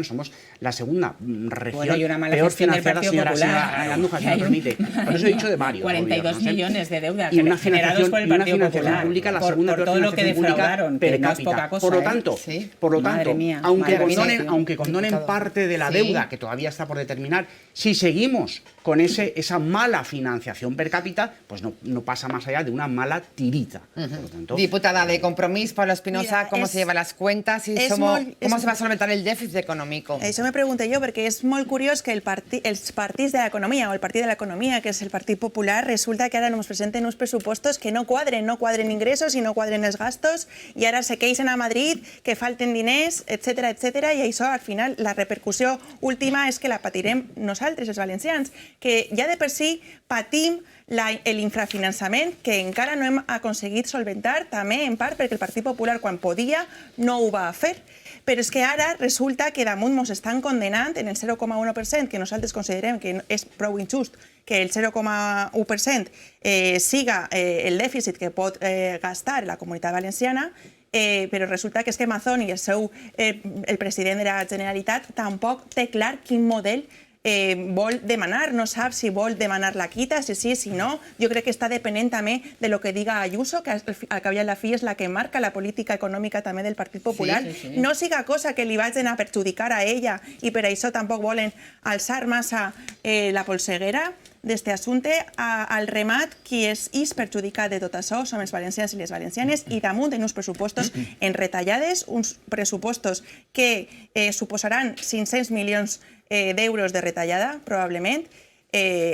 Somos la segunda región peor financiada, señora Andújar, si me permite. Por eso he dicho de varios 42 millones de deuda generados por el Partido Popular. Pública, la segunda por todo lo que defraudaron, per cápita. Por lo tanto, aunque condonen parte de la deuda, que todavía está por determinar, si seguimos con esa mala financiación per cápita, pues no pasa más allá de una mala tirita. Por lo tanto, diputada de Compromís, Pablo Espinosa, ¿cómo se llevan las cuentas y cómo se va a solventar el déficit económico? Això me pregunto jo, perquè és molt curiós que els partits de l'economia, o el partit de l'economia, que és el Partit Popular, resulta que ara ens presenten uns pressupostos que no quadren ingressos i no quadren els gastos, i ara se queixen a Madrid que falten diners, etcètera, i això, al final, la repercussió última és que la patirem nosaltres, els valencians, que ja de per si patim l'infrafinançament que encara no hem aconseguit solventar, també en part perquè el Partit Popular, quan podia, no ho va fer. Però és que ara resulta que damunt ens estan condenant en el 0,1%, que nosaltres considerem que és prou injust que el 0,1% siga el dèficit que pot gastar la Comunitat Valenciana, però resulta que és que Mazón i el president de la Generalitat tampoc té clar quin model vol demanar, no sap si vol demanar la quita, si sí, si no. Jo crec que està depenent també de lo que diga Ayuso, que al cap i a la fi és la que marca la política econòmica també del Partit Popular. No siga cosa que li vagin a perjudicar a ella i per això tampoc volen alçar massa la polseguera d'este assumpte. Al remat, qui és perjudicat de tot això som els valencians i les valencianes, i damunt en uns pressupostos en retallades, uns pressupostos que suposaran 500 milions d'euros de retallada, probablement.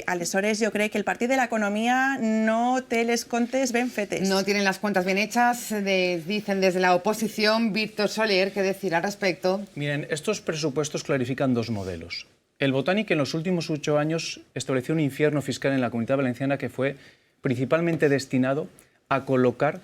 Aleshores, jo crec que el Partit de l'Economia no té les comptes ben fetes. No tienen las cuentas bien hechas, dicen desde la oposición. Víctor Soler, ¿qué decir al respecto? Miren, estos presupuestos clarifican dos modelos. El Botánic en los últimos 8 años estableció un infierno fiscal en la Comunidad Valenciana que fue principalmente destinado a colocar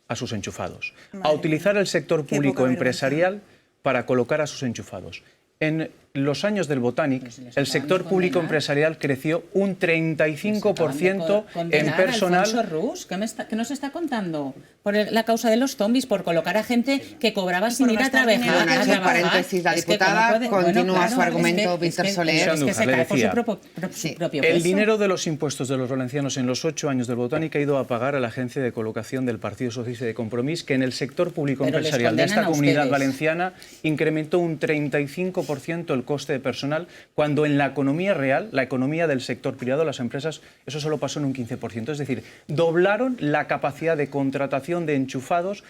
a sus enchufados, a utilizar el sector público empresarial para colocar a sus enchufados. En los años del Botánic, el sector público empresarial creció un 35% en personal. Alfonso Rus, ¿qué nos está contando? Por la causa de los zombies, por colocar a gente que cobraba sin ir a trabajar. Entre paréntesis, la diputada continúa su argumento, Víctor Soler. Es que se cae por su propio peso. El dinero de los impuestos de los valencianos en los 8 años del Botánic ha ido a pagar a la agencia de colocación del Partido Socialista de Compromís, que en el sector público empresarial de esta comunidad valenciana incrementó un 35% el coste de personal, cuando en la economía real, la economía del sector privado, las empresas, eso solo pasó en un 15%. Es decir, doblaron la capacidad de contratación de enchufados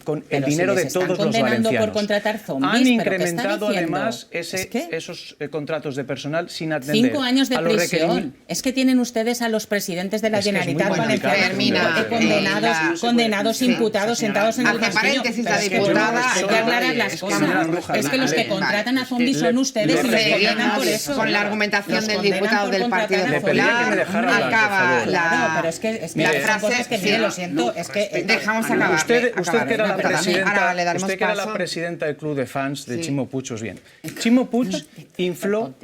con el dinero de todos los valencianos. Por contratar zombies, han incrementado además esos contratos de personal sin atender 5 años de prisión. Es que tienen ustedes a los presidentes de la Generalitat Valenciana condenados, imputados, sentados en el banquillo. Paréntesis, la diputada. Hay que aclarar las cosas. Es que los que contratan a zombies son ustedes y los condenan por eso. Con la argumentación del diputado del Partido Popular acaba la... Pero es que las cosas que mire, lo siento, es que... Dejamos acabar. Usted que era la presidenta del club de fans de Chimo Puig, bien. Chimo Puig infló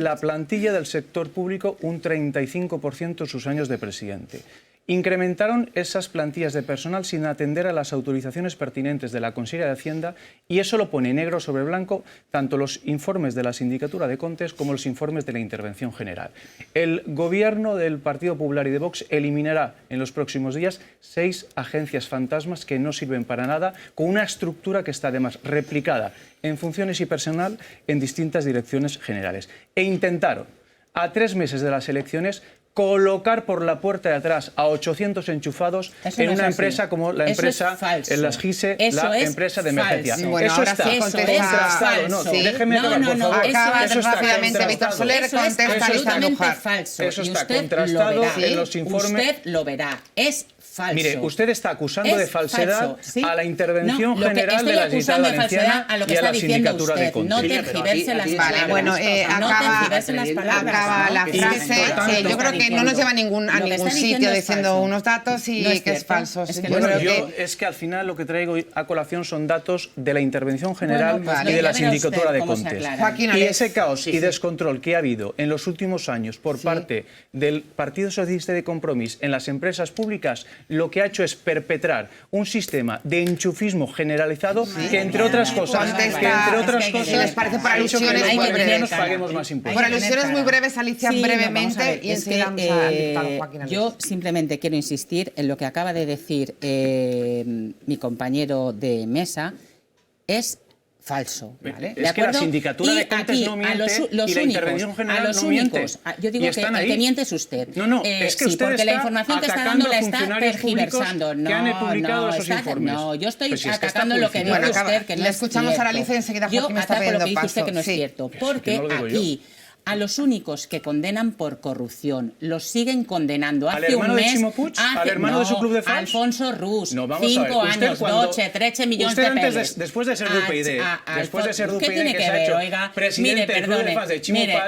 la plantilla del sector público un 35% en sus años de presidente. Incrementaron esas plantillas de personal sin atender a las autorizaciones pertinentes de la Conselleria de Hacienda, y eso lo pone negro sobre blanco tanto los informes de la Sindicatura de Comptes como los informes de la Intervención General. El gobierno del Partido Popular y de Vox eliminará en los próximos días 6 agencias fantasmas que no sirven para nada, con una estructura que está además replicada en funciones y personal en distintas direcciones generales. E intentaron, a 3 meses de las elecciones, colocar por la puerta de atrás a 800 enchufados en una empresa como la empresa, en las GISE, la empresa de emergencia. Bueno, eso está contrastado. No, déjeme acabar, por favor. Acaba eso rápidamente, Víctor Soler, contesta Lisa Andújar. Eso está contrastado en los informes. Usted lo verá, es falso. Mire, usted está acusando de falsedad a la Intervención General de la Generalitat Valenciana y a la Sindicatura de Comptes. No tergiverse las palabras. Bueno, acaba la frase. Yo creo que no nos lleva a ningún sitio diciendo unos datos y que es falso. Es que al final lo que traigo a colación son datos de la Intervención General y de la Sindicatura de Comptes. Y ese caos y descontrol que ha habido en los últimos años por parte del Partido Socialista de Compromís en las empresas públicas, lo que ha hecho es perpetrar un sistema de enchufismo generalizado que, entre otras cosas, les parece por alusiones muy breves. Paguemos más impuestos. Por alusiones muy breves, Alicia, brevemente, y enseguida vamos al diputado Joaquín Alés. Yo simplemente quiero insistir en lo que acaba de decir mi compañero de mesa. Es falso, ¿vale? Es que la Sindicatura de Comptes no miente y la Intervención General no miente. Yo digo que el que miente es usted. No, es que usted porque la información que está dando la está tergiversando. Que han publicado esos informes. No, yo estoy atacando lo que dice usted, que no es cierto. Le escuchamos a la Alicia y enseguida Joaquín me está pidiendo paso. Yo ataco lo que dice usted, que no es cierto. Porque aquí... A los únicos que condenan por corrupción los siguen condenando. Hace un mes... ¿Al hermano de su club de fans? Alfonso Rus. 5 años, 13 millones de pesos. Después de ser de UPyD, ¿qué tiene que ver? Oiga, mire, perdone,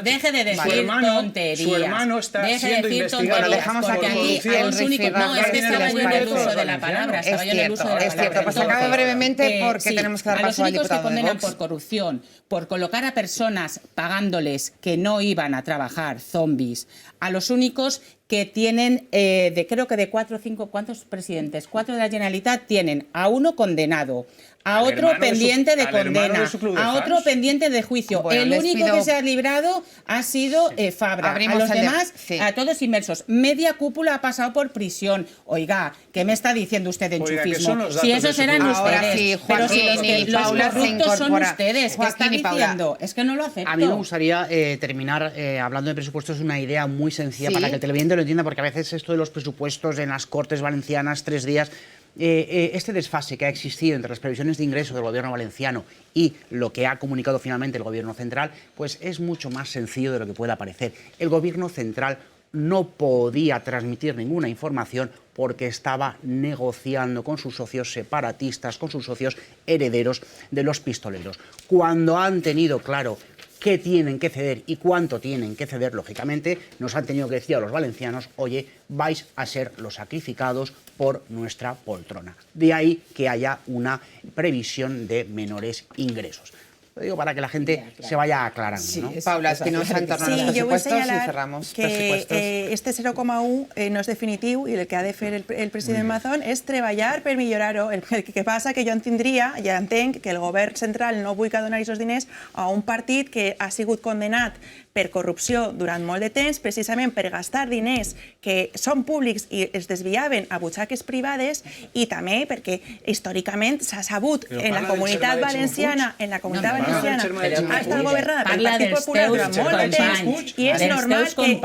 deje de decir tonterías. Su hermano está siendo investigado. Bueno, dejamos aquí a los únicos... No, es que estaba yo en el uso de la palabra. Es cierto, pues acabe brevemente porque tenemos que dar paso al diputado de Vox. A los únicos que condenan por corrupción, por colocar a personas pagándoles que no iban a trabajar zombies, a los únicos que tienen, creo que de 4 o 5, ¿cuántos presidentes? 4 de la Generalitat tienen a uno condenado, a otro pendiente de condena, a otro pendiente de juicio. Bueno, el único que se ha librado ha sido Fabra. A los demás, a todos inmersos. Media cúpula ha pasado por prisión. Oiga, ¿qué me está diciendo usted de enchufismo? Si esos eran ustedes, pero si los corruptos son ustedes, ¿qué está diciendo? Es que no lo acepto. A mí me gustaría terminar hablando de presupuestos, una idea muy sencilla para que el televidente lo entienda, porque a veces esto de los presupuestos en las Cortes Valencianas, 3 días, este desfase que ha existido entre las previsiones de ingreso del gobierno valenciano y lo que ha comunicado finalmente el gobierno central, pues es mucho más sencillo de lo que pueda parecer. El gobierno central no podía transmitir ninguna información porque estaba negociando con sus socios separatistas, con sus socios herederos de los pistoleros. Cuando han tenido claro qué tienen que ceder y cuánto tienen que ceder, lógicamente, nos han tenido que decir a los valencianos, oye, vais a ser los sacrificados por nuestra poltrona. De ahí que haya una previsión de menores ingresos. Lo digo para que la gente se vaya aclarando. Sí, ¿no? Paula Espinosa, en torno a los presupuestos y cerramos presupuestos. Este 0,1 no és definitiu i el que ha de fer el president Mazón és treballar per millorar-ho. El que passa que jo entendria, ja entenc, que el govern central no vulgui donar aquests diners a un partit que ha sigut condenat per corrupció durant molt de temps, precisament per gastar diners que són públics i es desviaven a butxaques privades, i també perquè històricament s'ha sabut en la comunitat valenciana, ha estat governada pel Partit Popular durant molt de temps, i és normal que...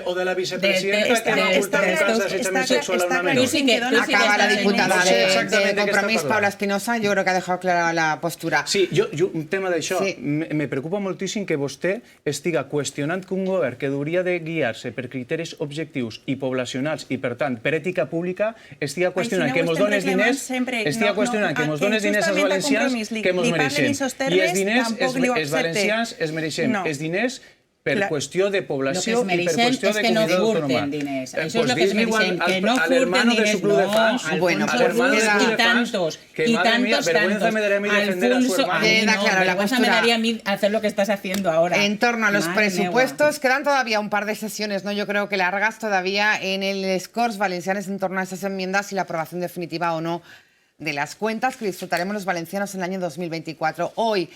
O de la vicepresidenta que va ocultar casos d'assetjament sexual a una menor. Acaba la diputada de Compromís, Paula Espinosa, jo crec que ha deixat clara la postura. Sí, un tema d'això, me preocupa moltíssim que vostè estiga qüestionant que un govern que hauria de guiar-se per criteris objectius i poblacionals i, per tant, per ètica pública, estiga qüestionant que ens dones diners als valencians que ens mereixem. I els diners, els valencians es mereixem els diners per qüestió de població i per qüestió de comunitat autònoma. Això és el que es mereixen, que no furten diners, no, Alfonso, y tantos, Alfonso, vergüenza me daría a mí hacer lo que estás haciendo ahora. En torno a los presupuestos, quedan todavía un par de sesiones, ¿no? Yo creo que largas todavía en el Corts Valencianes en torno a esas enmiendas y la aprobación definitiva o no de las cuentas que disfrutaremos los valencianos en el año 2024. Hoy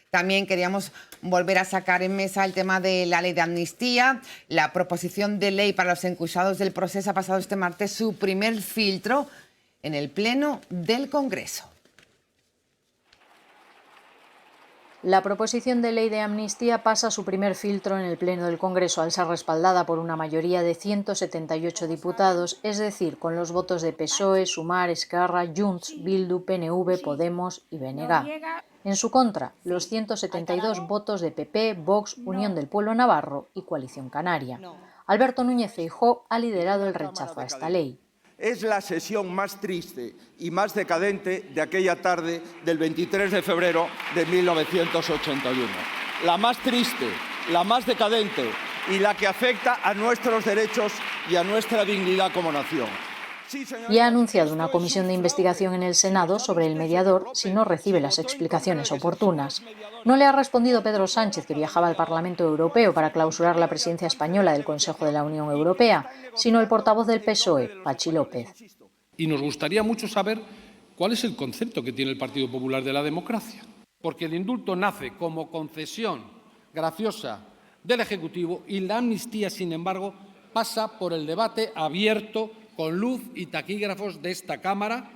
también queríamos volver a sacar en mesa el tema de la ley de amnistía. La proposición de ley para los encusados del proceso ha pasado este martes su primer filtro en el Pleno del Congreso. La proposición de ley de amnistía pasa su primer filtro en el Pleno del Congreso al ser respaldada por una mayoría de 178 diputados, es decir, con los votos de PSOE, Sumar, Esquerra, Junts, Bildu, PNV, Podemos y BNG. En su contra, los 172 votos de PP, Vox, Unión del Pueblo Navarro y Coalición Canaria. Alberto Núñez Feijóo ha liderado el rechazo a esta ley. Es la sesión más triste y más decadente de aquella tarde del 23 de febrero de 1981. La más triste, la más decadente y la que afecta a nuestros derechos y a nuestra dignidad como nación. Y ha anunciado una comisión de investigación en el Senado sobre el mediador si no recibe las explicaciones oportunas. No le ha respondido Pedro Sánchez, que viajaba al Parlamento Europeo para clausurar la presidencia española del Consejo de la Unión Europea, sino el portavoz del PSOE, Pachi López. Y nos gustaría mucho saber cuál es el concepto que tiene el Partido Popular de la democracia. Porque el indulto nace como concesión graciosa del Ejecutivo y la amnistía, sin embargo, pasa por el debate abierto con luz y taquígrafos de esta Cámara.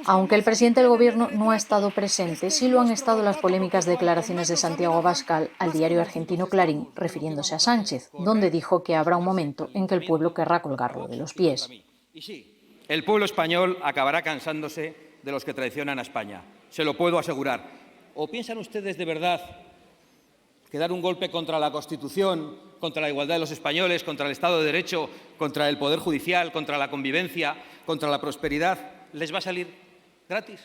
Aunque el presidente del Gobierno no ha estado presente, sí lo han estado las polémicas declaraciones de Santiago Abascal al diario argentino Clarín, refiriéndose a Sánchez, donde dijo que habrá un momento en que el pueblo querrá colgarlo de los pies. Y sí, el pueblo español acabará cansándose de los que traicionan a España, se lo puedo asegurar. ¿O piensan ustedes de verdad que dar un golpe contra la Constitución, contra la igualdad de los españoles, contra el Estado de Derecho, contra el Poder Judicial, contra la convivencia, contra la prosperidad, les va a salir gratis?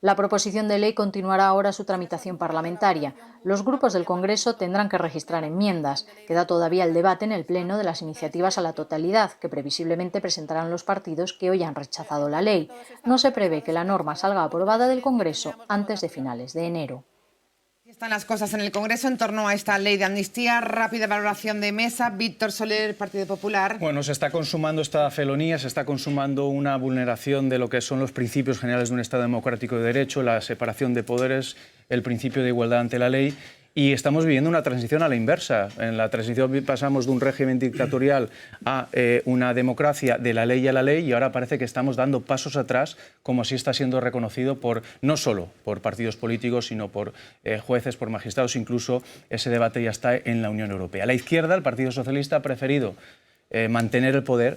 La proposición de ley continuará ahora su tramitación parlamentaria. Los grupos del Congreso tendrán que registrar enmiendas. Queda todavía el debate en el Pleno de las iniciativas a la totalidad, que previsiblemente presentarán los partidos que hoy han rechazado la ley. No se prevé que la norma salga aprobada del Congreso antes de finales de enero. Están las cosas en el Congreso en torno a esta ley de amnistía. Rápida valoración de mesa. Víctor Soler, Partido Popular. Bueno, se está consumando esta felonía, se está consumando una vulneración de lo que son los principios generales de un Estado democrático de derecho, la separación de poderes, el principio de igualdad ante la ley. Y estamos viviendo una transición a la inversa. En la transición pasamos de un régimen dictatorial a una democracia de la ley a la ley, y ahora parece que estamos dando pasos atrás, como así está siendo reconocido no solo por partidos políticos, sino por jueces, por magistrados. Incluso ese debate ya está en la Unión Europea. La izquierda, el Partido Socialista, ha preferido mantener el poder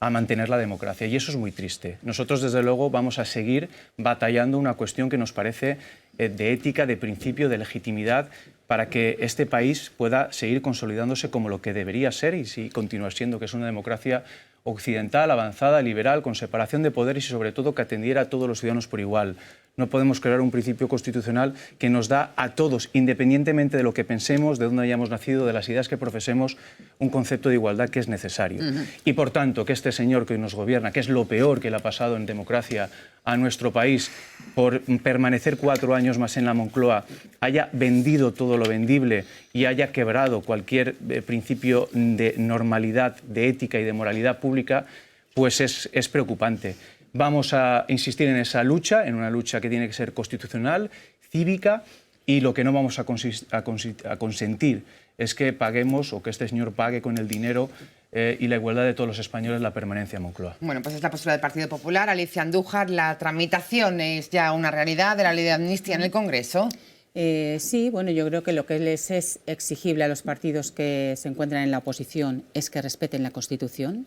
a mantener la democracia, y eso es muy triste. Nosotros, desde luego, vamos a seguir batallando una cuestión que nos parece de ética, de principio, de legitimidad, para que este país pueda seguir consolidándose como lo que debería ser y si continuar siendo, que es una democracia occidental, avanzada, liberal, con separación de poderes y, sobre todo, que atendiera a todos los ciudadanos por igual. No podemos crear un principio constitucional que nos da a todos, independientemente de lo que pensemos, de dónde hayamos nacido, de las ideas que profesemos, un concepto de igualdad que es necesario. Y, por tanto, que este señor que hoy nos gobierna, que es lo peor que le ha pasado en democracia a nuestro país, por permanecer 4 años más en la Moncloa, haya vendido todo lo vendible y haya quebrado cualquier principio de normalidad, de ética y de moralidad pública, pues es preocupante. Vamos a insistir en esa lucha, en una lucha que tiene que ser constitucional, cívica, y lo que no vamos a consentir es que paguemos, o que este señor pague con el dinero y la igualdad de todos los españoles, la permanencia en Moncloa. Bueno, pues es la postura del Partido Popular. Alicia Andújar, la tramitación es ya una realidad de la ley de amnistía en el Congreso. Sí, bueno, yo creo que lo que les es exigible a los partidos que se encuentran en la oposición es que respeten la Constitución,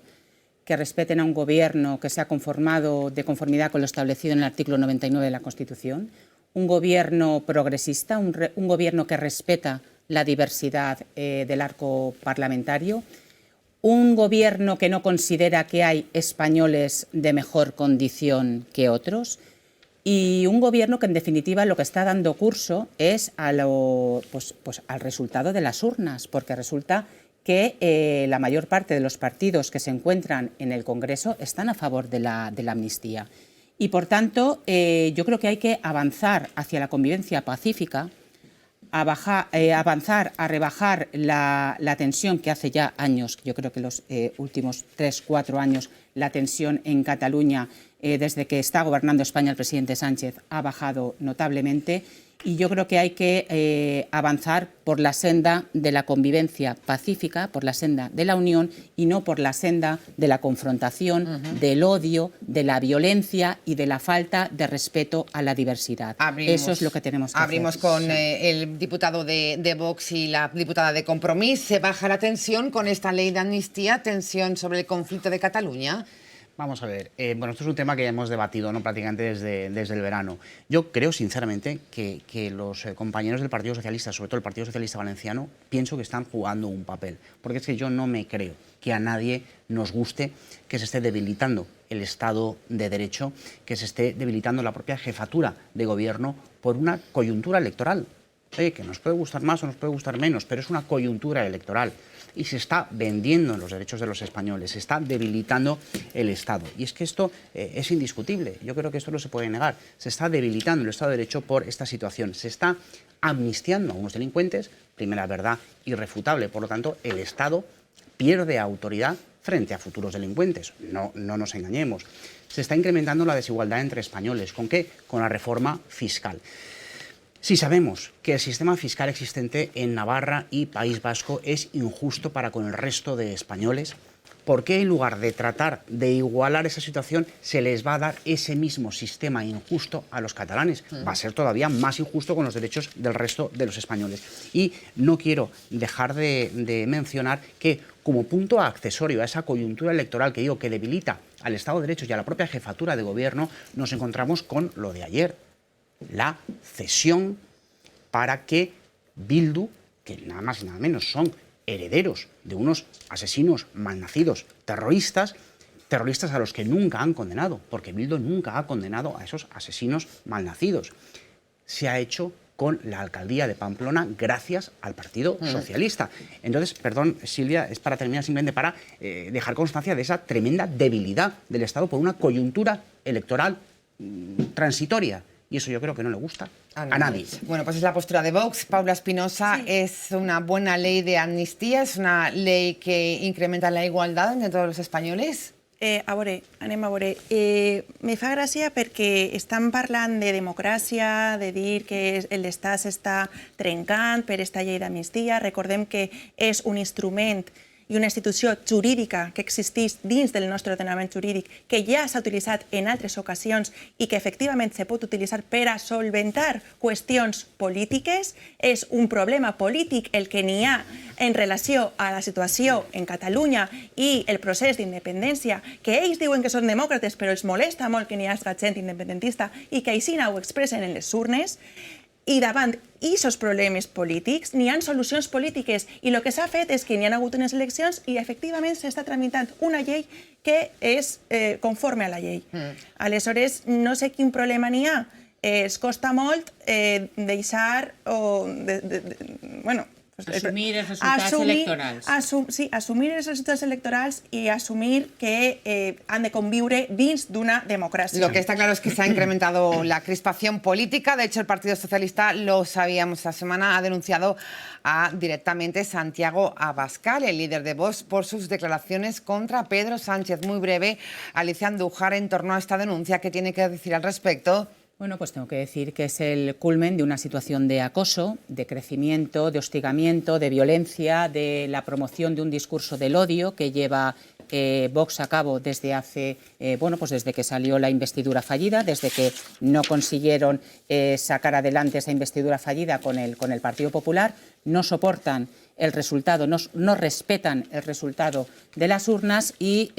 que respeten a un gobierno que se ha conformado de conformidad con lo establecido en el artículo 99 de la Constitución, un gobierno progresista, un gobierno que respeta la diversidad del arco parlamentario, un gobierno que no considera que hay españoles de mejor condición que otros, y un gobierno que, en definitiva, lo que está dando curso es al resultado de las urnas, porque resulta que la mayor parte de los partidos que se encuentran en el Congreso están a favor de la amnistía. Y, por tanto, yo creo que hay que avanzar hacia la convivencia pacífica, avanzar a rebajar la tensión que hace ya años, yo creo que los últimos 3-4 años, la tensión en Cataluña, desde que está gobernando España el presidente Sánchez, ha bajado notablemente. Y yo creo que hay que avanzar por la senda de la convivencia pacífica, por la senda de la unión, y no por la senda de la confrontación, del odio, de la violencia y de la falta de respeto a la diversidad. Eso es lo que tenemos que hacer. Abrimos con el diputado de Vox y la diputada de Compromís. ¿Se baja la tensión con esta ley de amnistía? ¿Tensión sobre el conflicto de Cataluña? Vamos a ver, bueno, esto es un tema que ya hemos debatido, ¿no?, prácticamente desde el verano. Yo creo, sinceramente, que los compañeros del Partido Socialista, sobre todo el Partido Socialista Valenciano, pienso que están jugando un papel. Porque es que yo no me creo que a nadie nos guste que se esté debilitando el Estado de Derecho, que se esté debilitando la propia jefatura de gobierno por una coyuntura electoral. Que nos puede gustar más o nos puede gustar menos, pero es una coyuntura electoral. Y se está vendiendo los derechos de los españoles, se está debilitando el Estado. Y es que esto es indiscutible, yo creo que esto no se puede negar. Se está debilitando el Estado de Derecho por esta situación. Se está amnistiando a unos delincuentes, primera verdad irrefutable. Por lo tanto, el Estado pierde autoridad frente a futuros delincuentes. No nos engañemos. Se está incrementando la desigualdad entre españoles. ¿Con qué? Con la reforma fiscal. Si sabemos que el sistema fiscal existente en Navarra y País Vasco es injusto para con el resto de españoles, ¿por qué en lugar de tratar de igualar esa situación se les va a dar ese mismo sistema injusto a los catalanes? Va a ser todavía más injusto con los derechos del resto de los españoles. Y no quiero dejar de mencionar que, como punto accesorio a esa coyuntura electoral que digo que debilita al Estado de Derecho y a la propia jefatura de gobierno, nos encontramos con lo de ayer. La cesión para que Bildu, que nada más y nada menos son herederos de unos asesinos malnacidos terroristas a los que nunca han condenado, porque Bildu nunca ha condenado a esos asesinos malnacidos, se ha hecho con la alcaldía de Pamplona gracias al Partido Socialista. Entonces, perdón, Silvia, es para terminar simplemente para dejar constancia de esa tremenda debilidad del Estado por una coyuntura electoral transitoria. Y eso yo creo que no le gusta A nadie. Bueno, pues es la postura de Vox. Paula Espinosa, sí. ¿Es una buena ley de amnistía? ¿Es una ley que incrementa la igualdad entre todos los españoles? Anem a veure. Me fa gràcia perquè estan parlant de democràcia, de dir que l'Estat s'està trencant per aquesta llei d'amnistia. Recordem que és un instrument i una institució jurídica que existeix dins del nostre ordenament jurídic, que ja s'ha utilitzat en altres ocasions i que efectivament se pot utilitzar per a solventar qüestions polítiques. És un problema polític el que n'hi ha en relació a la situació en Catalunya i el procés d'independència, que ells diuen que són demòcrates, però els molesta molt que n'hi hagi gent independentista i que així ho expressen en les urnes. I davant d'aquests problemes polítics n'hi ha solucions polítiques i el que s'ha fet és que n'hi ha hagut unes eleccions i efectivament s'està tramitant una llei que és conforme a la llei. Aleshores, no sé quin problema n'hi ha. Es costa molt deixar o... Assumir els resultats electorals. Sí, assumir els resultats electorals i assumir que han de conviure dins d'una democràcia. Lo que está claro es que se ha incrementado la crispación política. De hecho, el Partido Socialista, lo sabíamos esta semana, ha denunciado a directamente Santiago Abascal, el líder de Vox, por sus declaraciones contra Pedro Sánchez. Muy breve, Alicia Andújar, en torno a esta denuncia, ¿qué tiene que decir al respecto? Bueno, pues tengo que decir que es el culmen de una situación de acoso, de crecimiento, de hostigamiento, de violencia, de la promoción de un discurso del odio que lleva Vox a cabo desde hace, pues desde que salió la investidura fallida, desde que no consiguieron sacar adelante esa investidura fallida con el Partido Popular. No soportan el resultado, no respetan el resultado de las urnas y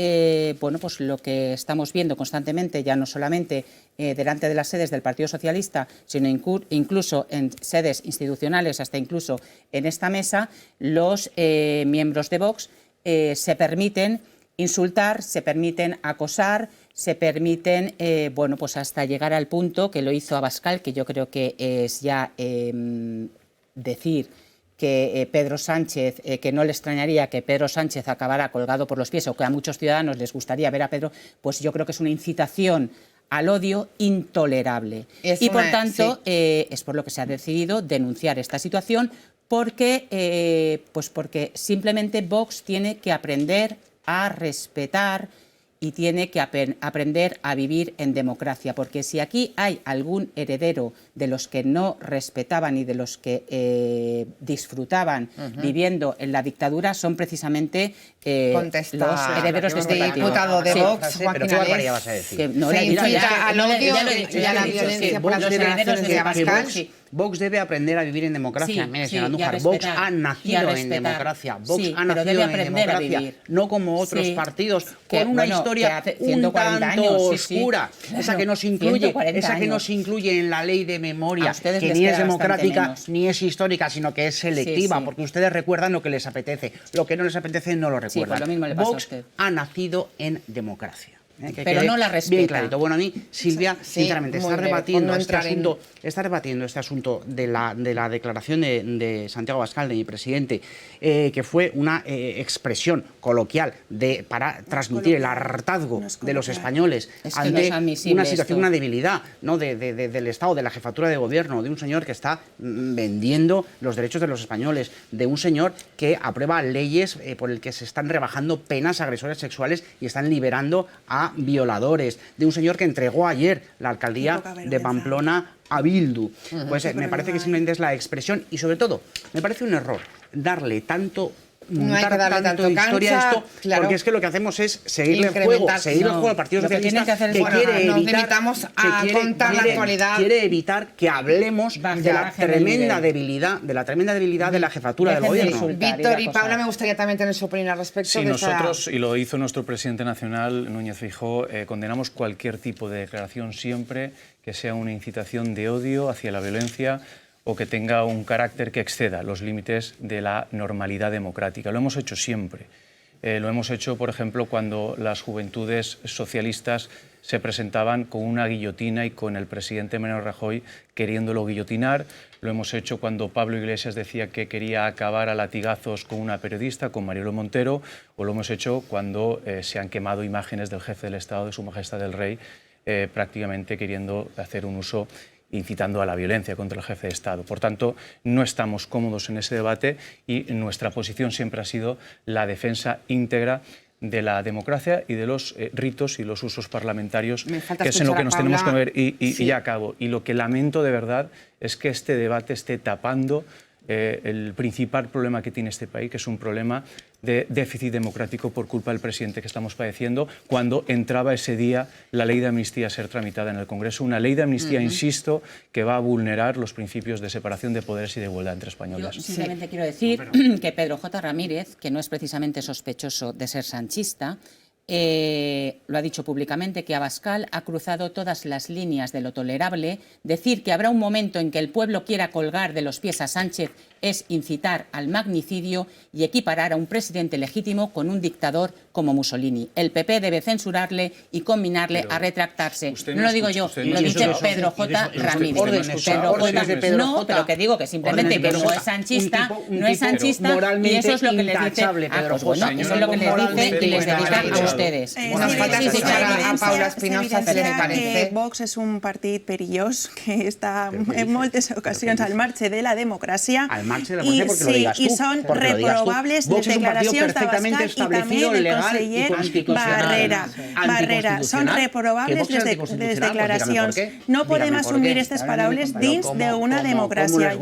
pues lo que estamos viendo constantemente, ya no solamente delante de las sedes del Partido Socialista, sino incluso en sedes institucionales, hasta incluso en esta mesa, los miembros de Vox se permiten insultar, se permiten acosar, se permiten, pues hasta llegar al punto que lo hizo Abascal, que yo creo que es ya decir que Pedro Sánchez, que no le extrañaría que Pedro Sánchez acabara colgado por los pies, o que a muchos ciudadanos les gustaría ver a Pedro, pues yo creo que es una incitación al odio intolerable. Y por tanto, es por lo que se ha decidido denunciar esta situación, porque simplemente Vox tiene que aprender a respetar y tiene que aprender a vivir en democracia, porque si aquí hay algún heredero de los que no respetaban y de los que disfrutaban viviendo en la dictadura, son precisamente los herederos de este diputado de Vox, Joaquín Alés. ¿Pero qué barbaridad vas a decir? Se incita al odio y a la violencia por las declaraciones de Abascal. Vox debe aprender a vivir en democracia. Mire, señora Andújar, Vox ha nacido en democracia. Vox ha nacido en democracia, no como otros partidos con una historia un tanto oscura, esa que nos incluye en la ley de memoria, que ni es democrática ni es histórica, sino que es selectiva, porque ustedes recuerdan lo que les apetece, lo que no les apetece no lo recuerdan. Vox ha nacido en democracia. Pero no la respeta. Bien clarito. Bueno, a mí, Silvia, sinceramente, está rebatiendo este asunto de la declaración de Santiago Abascal, de mi presidente, que fue una expresión coloquial para transmitir el hartazgo de los españoles ante una situación, una debilidad, ¿no? del Estado, de la jefatura de gobierno, de un señor que está vendiendo los derechos de los españoles, de un señor que aprueba leyes por el que se están rebajando penas a agresores sexuales y están liberando a violadores, de un señor que entregó ayer la alcaldía de Pamplona a Bildu. Pues me parece que simplemente es la expresión y sobre todo me parece un error darle tanto historia a esto, porque es que lo que hacemos es seguirle el juego al Partido Socialista, que quiere evitar que hablemos de la tremenda debilidad de la jefatura del gobierno. Víctor y Paula, me gustaría también tener su opinión al respecto. Sí, nosotros, y lo hizo nuestro presidente nacional, Núñez Feijóo, condenamos cualquier tipo de declaración siempre que sea una incitación de odio hacia la violencia o que tenga un carácter que exceda los límites de la normalidad democrática. Lo hemos hecho siempre. Lo hemos hecho, por ejemplo, cuando las juventudes socialistas se presentaban con una guillotina y con el presidente Mariano Rajoy queriéndolo guillotinar. Lo hemos hecho cuando Pablo Iglesias decía que quería acabar a latigazos con una periodista, con Marielo Montero, o lo hemos hecho cuando se han quemado imágenes del jefe del Estado, de Su Majestad el Rey, prácticamente queriendo hacer un uso incitando a la violencia contra el jefe de Estado. Por tanto, no estamos cómodos en ese debate y nuestra posición siempre ha sido la defensa íntegra de la democracia y de los ritos y los usos parlamentarios, que es en lo que nos tenemos que ver. Y ya acabo. Y lo que lamento de verdad es que este debate esté tapando el principal problema que tiene este país, que es un problema de déficit democrático por culpa del presidente que estamos padeciendo, cuando entraba ese día la ley de amnistía a ser tramitada en el Congreso. Una ley de amnistía, insisto, que va a vulnerar los principios de separación de poderes y de igualdad entre españoles. Yo simplemente quiero decir que Pedro J. Ramírez, que no es precisamente sospechoso de ser sanchista, lo ha dicho públicamente, que Abascal ha cruzado todas las líneas de lo tolerable. Decir que habrá un momento en que el pueblo quiera colgar de los pies a Sánchez es incitar al magnicidio y equiparar a un presidente legítimo con un dictador como Mussolini. El PP debe censurarle y conminarle a retractarse. No lo digo yo, lo dice Pedro J. Ramírez. No, pero que digo que simplemente que no es sanchista, y eso es lo que les dice. Pues bueno, eso es lo que les dice y les dedica a ustedes. Nos falta escuchar a Paula Espinosa, si les parece. Vox és un partit perillós que està en moltes ocasions al marge de la democràcia. Y son reprobables las declaraciones de Abascal y también del conseller Barrera. Son reprobables les declaracions. No podem assumir aquestes paraules dins d'una democràcia.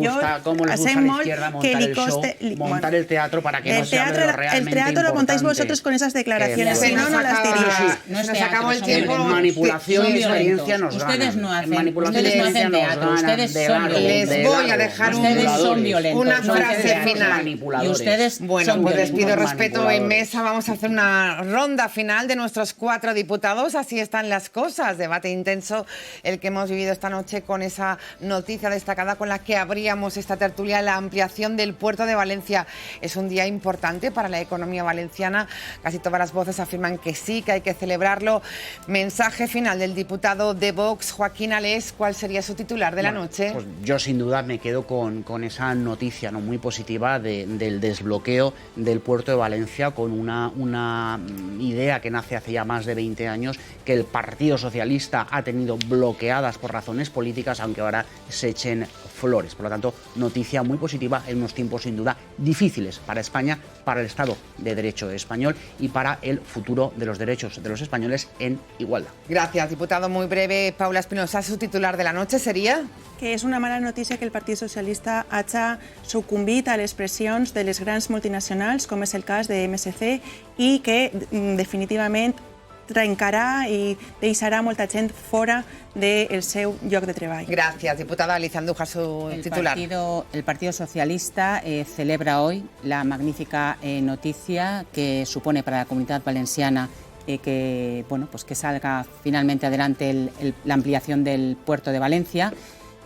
Hacen molt que li coste... montar el teatro para que no se hable de lo realmente importante. El teatro lo contáis vosotros con esas declaraciones, si no, no las diríais. Nos acabó el tiempo. Manipulación y experiencia nos ganan. Ustedes no hacen teatro, ustedes son violentos. Les voy a dejar una frase final. Y ustedes bueno, pues les pido respeto en mesa. Vamos a hacer una ronda final de nuestros 4 diputados. Así están las cosas. Debate intenso el que hemos vivido esta noche con esa noticia destacada con la que abríamos esta tertulia, la ampliación del puerto de Valencia. Es un día importante para la economía valenciana. Casi todas las voces afirman que sí, que hay que celebrarlo. Mensaje final del diputado de Vox, Joaquín Alés. ¿Cuál sería su titular de la noche? Pues yo sin duda me quedo con esa noticia muy positiva del desbloqueo del puerto de Valencia, con una idea que nace hace ya más de 20 años, que el Partido Socialista ha tenido bloqueadas por razones políticas, aunque ahora se echen flores. Por lo tanto, noticia muy positiva en unos tiempos sin duda difíciles para España, para el Estado de Derecho español y para el futuro de los derechos de los españoles en igualdad. Gracias, diputado. Muy breve, Paula Espinosa, su titular de la noche sería... Que és una mala notícia que el Partit Socialista hagi sucumbit a les pressions de les grans multinacionals, com és el cas de MSC, i que definitivament trencarà i deixarà molta gent fora del seu lloc de treball. Gracias, diputada Alicia Andújar, su titular. El Partido Socialista celebra hoy la magnífica noticia que supone para la comunidad valenciana que salga finalmente adelante la ampliación del puerto de Valencia.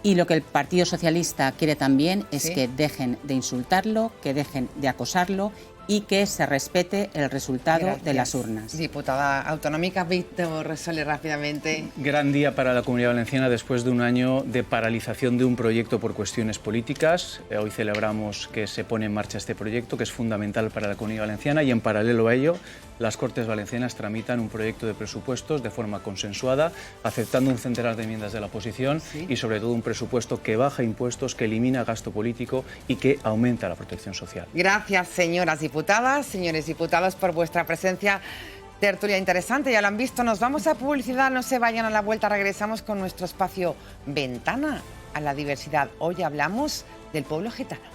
Y lo que el Partido Socialista quiere también es que dejen de insultarlo, que dejen de acosarlo y que se respete el resultado de las urnas. Diputada autonómica, Víctor Soler, rápidamente. Gran día para la Comunidad Valenciana después de un año de paralización de un proyecto por cuestiones políticas. Hoy celebramos que se pone en marcha este proyecto, que es fundamental para la Comunidad Valenciana, y en paralelo a ello, las Cortes Valencianas tramitan un proyecto de presupuestos de forma consensuada, aceptando un centenar de enmiendas de la oposición y sobre todo un presupuesto que baja impuestos, que elimina gasto político y que aumenta la protección social. Gracias, señoras diputadas, señores diputados, por vuestra presencia. Tertulia interesante, ya lo han visto. Nos vamos a publicidad, no se vayan. A la vuelta regresamos con nuestro espacio Ventana a la Diversidad. Hoy hablamos del pueblo gitano.